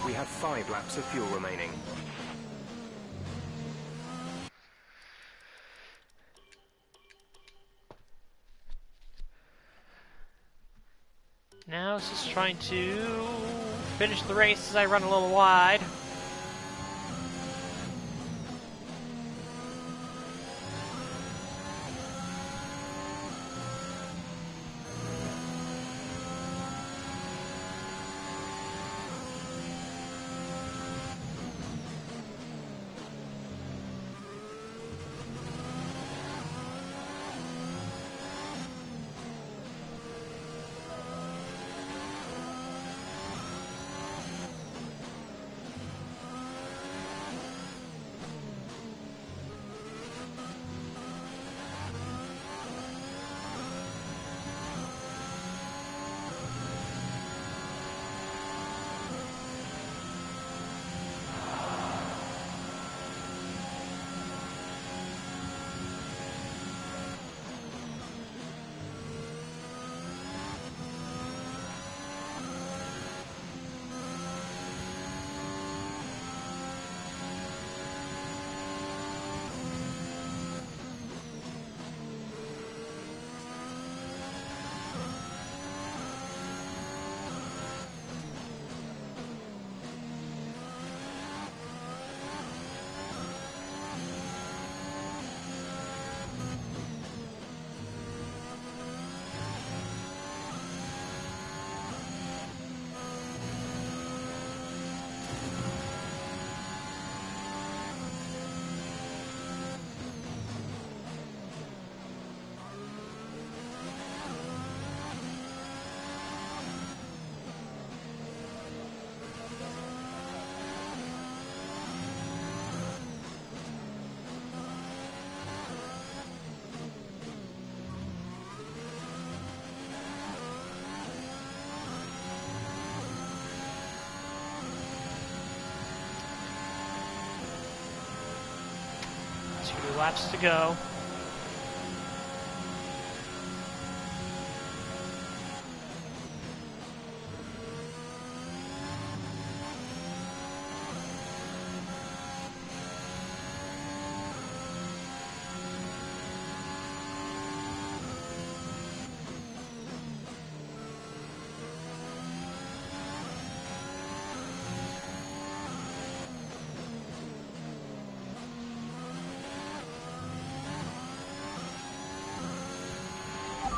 We have 5 laps of fuel remaining.
Now it's just trying to finish the race as I run a little wide. Two laps to go.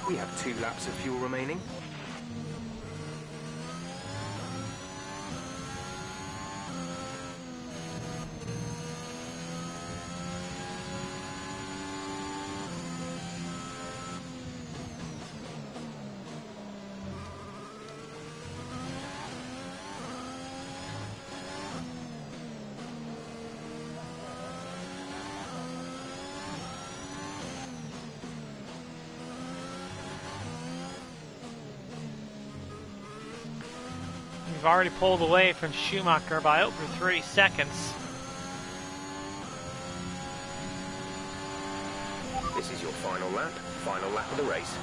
We have 2 laps of fuel remaining.
We've already pulled away from Schumacher by over 30 seconds.
This is your final lap of the race.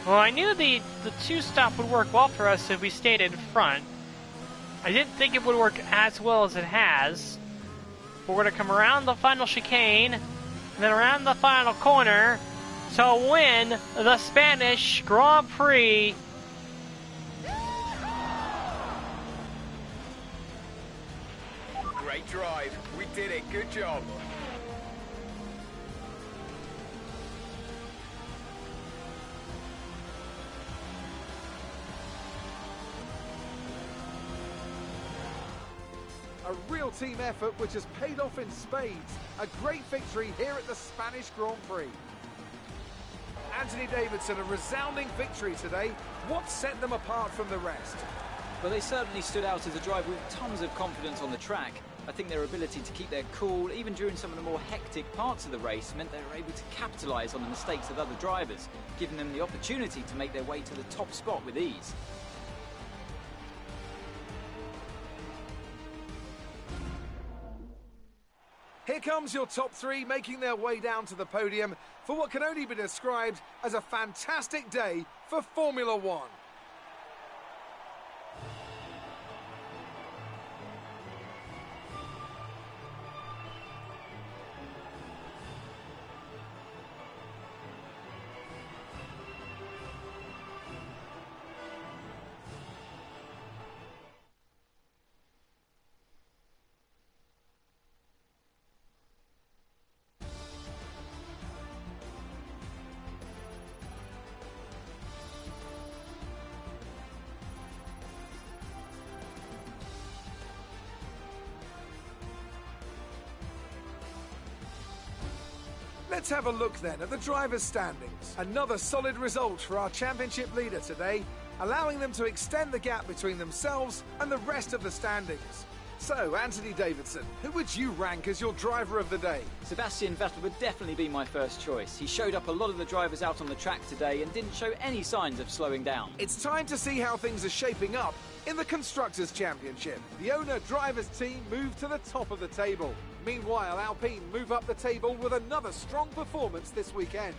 Well, I knew the two-stop would work well for us if we stayed in front. I didn't think it would work as well as it has. But we're going to come around the final chicane, and then around the final corner to win the Spanish Grand Prix.
Great drive. We did it. Good job.
A real team effort which has paid off in spades. A great victory here at the Spanish Grand Prix. Anthony Davidson, a resounding victory today. What set them apart from the rest?
Well, they certainly stood out as a driver with tons of confidence on the track. I think their ability to keep their cool, even during some of the more hectic parts of the race, meant they were able to capitalise on the mistakes of other drivers, giving them the opportunity to make their way to the top spot with ease.
Here comes your top three making their way down to the podium for what can only be described as a fantastic day for Formula One. Let's have a look then at the drivers' standings. Another solid result for our championship leader today, allowing them to extend the gap between themselves and the rest of the standings. So, Anthony Davidson, who would you rank as your driver of the day?
Sebastian Vettel would definitely be my first choice. He showed up a lot of the drivers out on the track today and didn't show any signs of slowing down.
It's time to see how things are shaping up in the Constructors' Championship. The owner-drivers team move to the top of the table. Meanwhile, Alpine move up the table with another strong performance this weekend.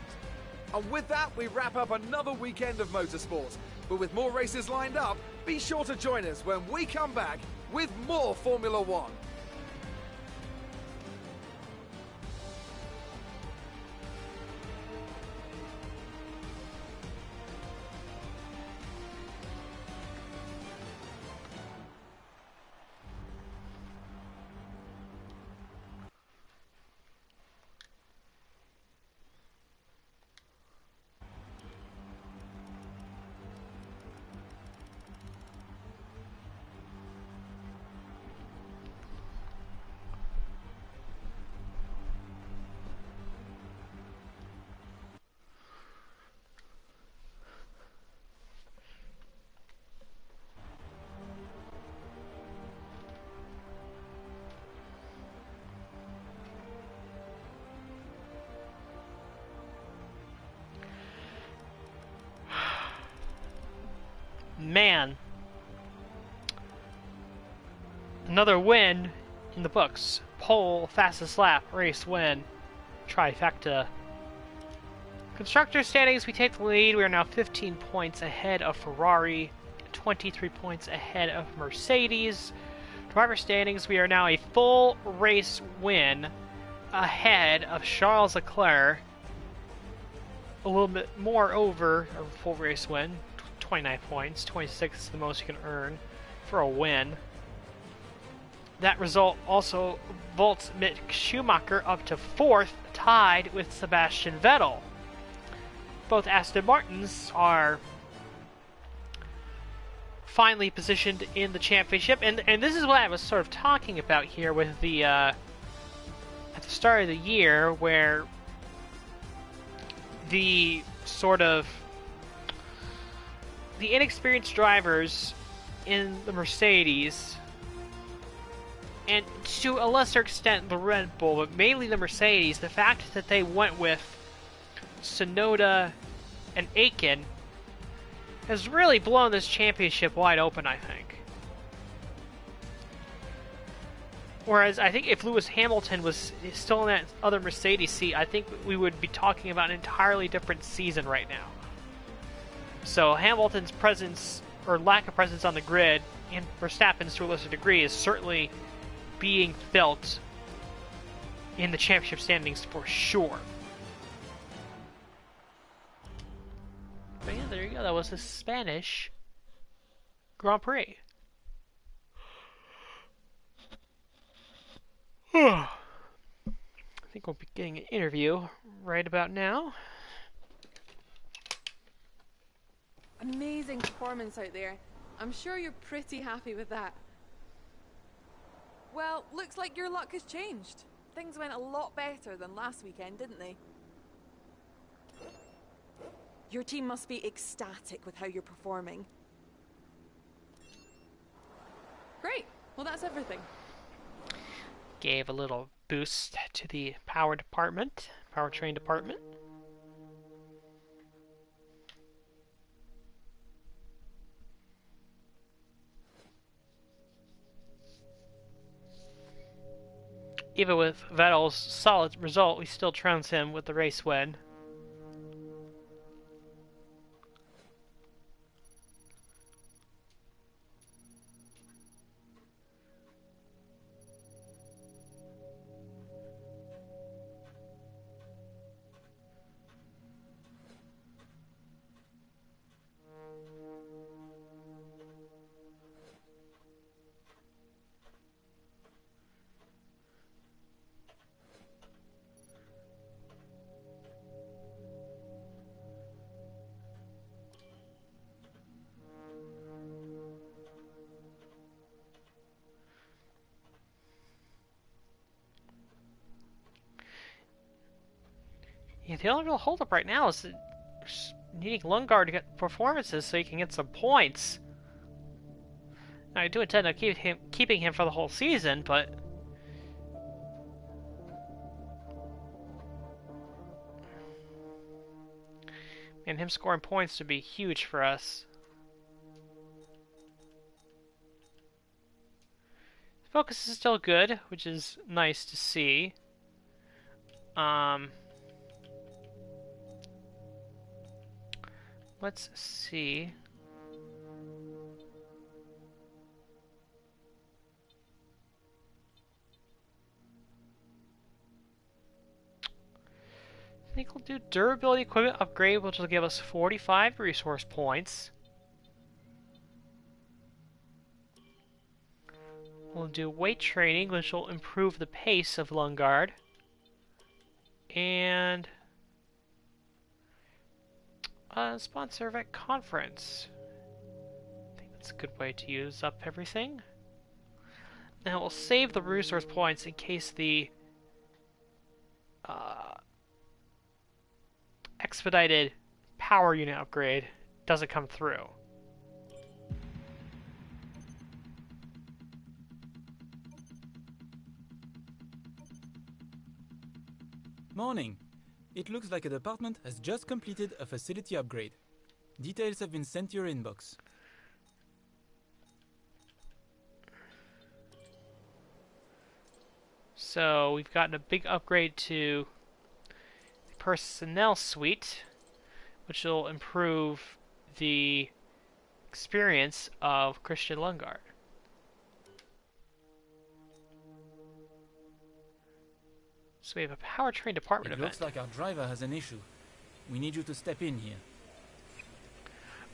And with that, we wrap up another weekend of motorsport. But with more races lined up, be sure to join us when we come back with more Formula One.
Man. Another win in the books. Pole, fastest lap, race win. Trifecta. Constructor standings, we take the lead. We are now 15 points ahead of Ferrari, 23 points ahead of Mercedes. Driver standings, we are now a full race win ahead of Charles Leclerc. A little bit more over a full race win. 29 points. 26 is the most you can earn for a win. That result also vaults Mick Schumacher up to 4th, tied with Sebastian Vettel. Both Aston Martins are finally positioned in the championship, and this is what I was sort of talking about here with the at the start of the year, where the sort of the inexperienced drivers in the Mercedes, and to a lesser extent the Red Bull, but mainly the Mercedes, the fact that they went with Tsunoda and Aiken has really blown this championship wide open, I think. Whereas I think if Lewis Hamilton was still in that other Mercedes seat, I think we would be talking about an entirely different season right now. So Hamilton's presence, or lack of presence on the grid, and Verstappen's to a lesser degree, is certainly being felt in the championship standings for sure. But yeah, there you go. That was the Spanish Grand Prix. I think we'll be getting an interview right about now.
Amazing performance out there. I'm sure you're pretty happy with that. Well, looks like your luck has changed. Things went a lot better than last weekend, didn't they? Your team must be ecstatic with how you're performing. Great. Well, that's everything.
Gave a little boost to the powertrain department. Even with Vettel's solid result, we still trounce him with the race win. Yeah, the only real holdup right now is needing Lundgaard to get performances so he can get some points. Now, I do intend on keeping him for the whole season, but and him scoring points would be huge for us. Focus is still good, which is nice to see. Let's see. I think we'll do durability equipment upgrade, which will give us 45 resource points. We'll do weight training, which will improve the pace of Lundgaard. And sponsor event conference. I think that's a good way to use up everything. Now we'll save the resource points in case the expedited power unit upgrade doesn't come through.
Morning. It looks like a department has just completed a facility upgrade. Details have been sent to your inbox.
So we've gotten a big upgrade to the personnel suite, which will improve the experience of Christian Lundgaard. So we have a powertrain department event.
Looks like our driver has an issue. We need you to step in here.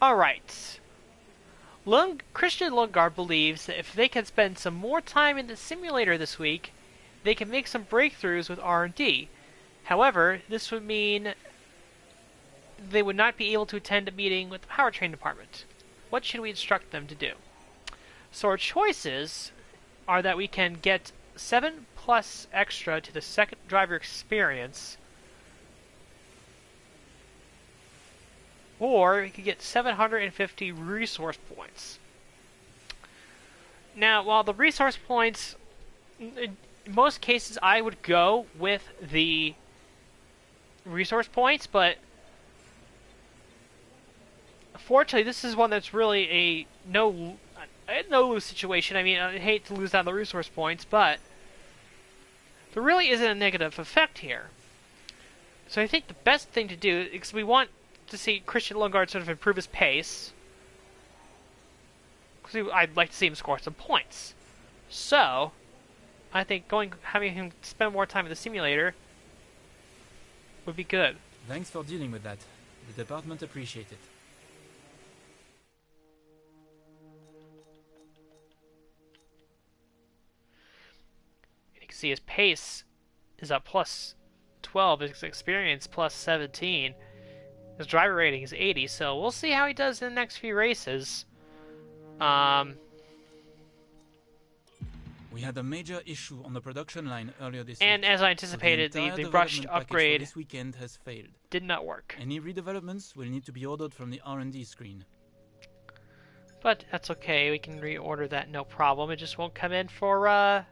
Alright. Christian Lundgaard believes that if they can spend some more time in the simulator this week, they can make some breakthroughs with R&D. However, this would mean they would not be able to attend a meeting with the powertrain department. What should we instruct them to do? So our choices are that we can get 7 plus extra to the second driver experience, or we could get 750 resource points. Now, while the resource points, in most cases I would go with the resource points, but fortunately this is one that's really a no-lose situation. I mean, I hate to lose out on the resource points, but there really isn't a negative effect here. So I think the best thing to do, because we want to see Christian Lundgaard sort of improve his pace. Because I'd like to see him score some points. So, I think having him spend more time in the simulator would be good.
Thanks for dealing with that. The department appreciates it.
You can see his pace is up plus 12, his experience plus 17. His driver rating is 80, so we'll see how he does in the next few races.
We had a major issue on the production line earlier this
and
week.
as I anticipated,
So
the rushed
development package for
upgrade
this weekend has failed.
did not work.
Any redevelopments will need to be ordered from the R&D screen.
But that's okay, we can reorder that, no problem. It just won't come in for,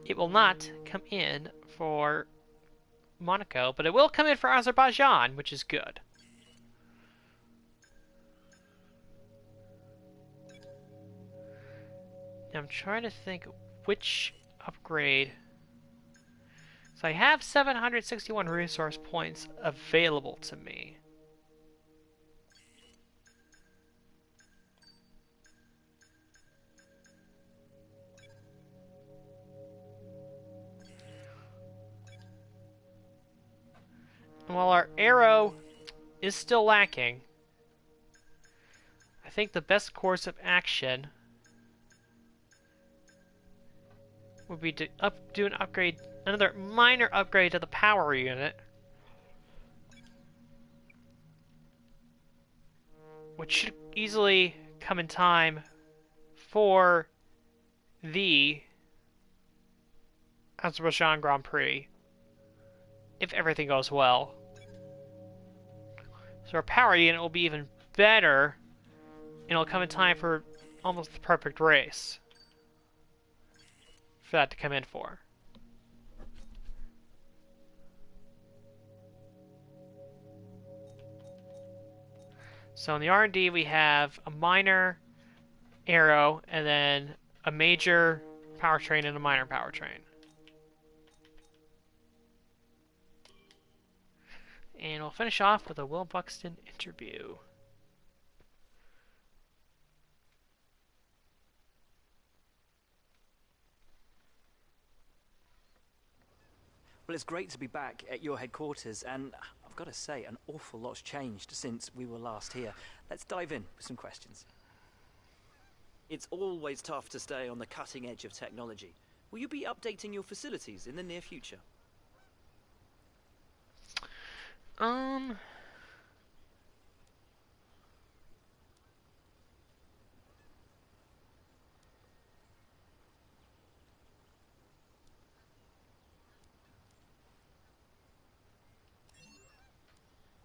it will not come in for Monaco, but it will come in for Azerbaijan, which is good. Now I'm trying to think which upgrade. So I have 761 resource points available to me. And while our arrow is still lacking, I think the best course of action would be to do an upgrade, another minor upgrade to the power unit, which should easily come in time for the Azerbaijan Grand Prix, if everything goes well. So our power unit will be even better, and it'll come in time for almost the perfect race for that to come in for. So in the R&D we have a minor aero and then a major powertrain and a minor powertrain. And we'll finish off with a Will Buxton interview.
Well, it's great to be back at your headquarters, and I've got to say, an awful lot's changed since we were last here. Let's dive in with some questions. It's always tough to stay on the cutting edge of technology. Will you be updating your facilities in the near future?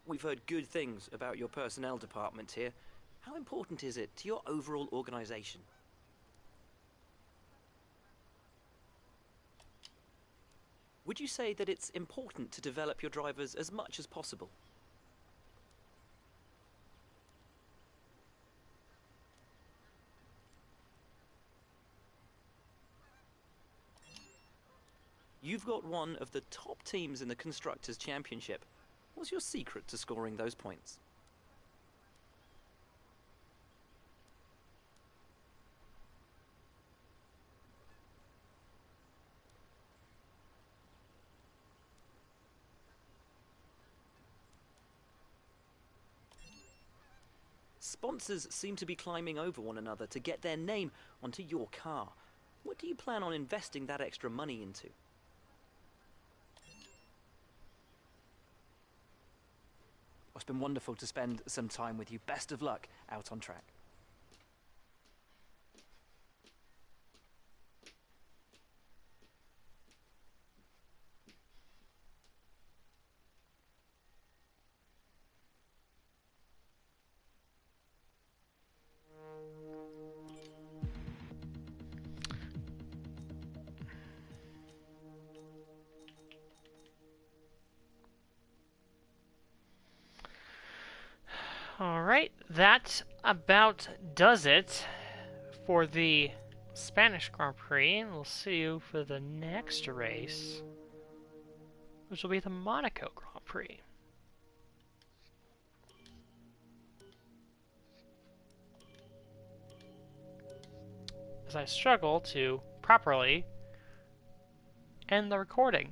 We've heard good things about your personnel department here. How important is it to your overall organization? Would you say that it's important to develop your drivers as much as possible? You've got one of the top teams in the Constructors' Championship. What's your secret to scoring those points? Sponsors seem to be climbing over one another to get their name onto your car. What do you plan on investing that extra money into? Well, it's been wonderful to spend some time with you. Best of luck out on track.
Alright, that about does it for the Spanish Grand Prix, and we'll see you for the next race, which will be the Monaco Grand Prix. as I struggle to properly end the recording.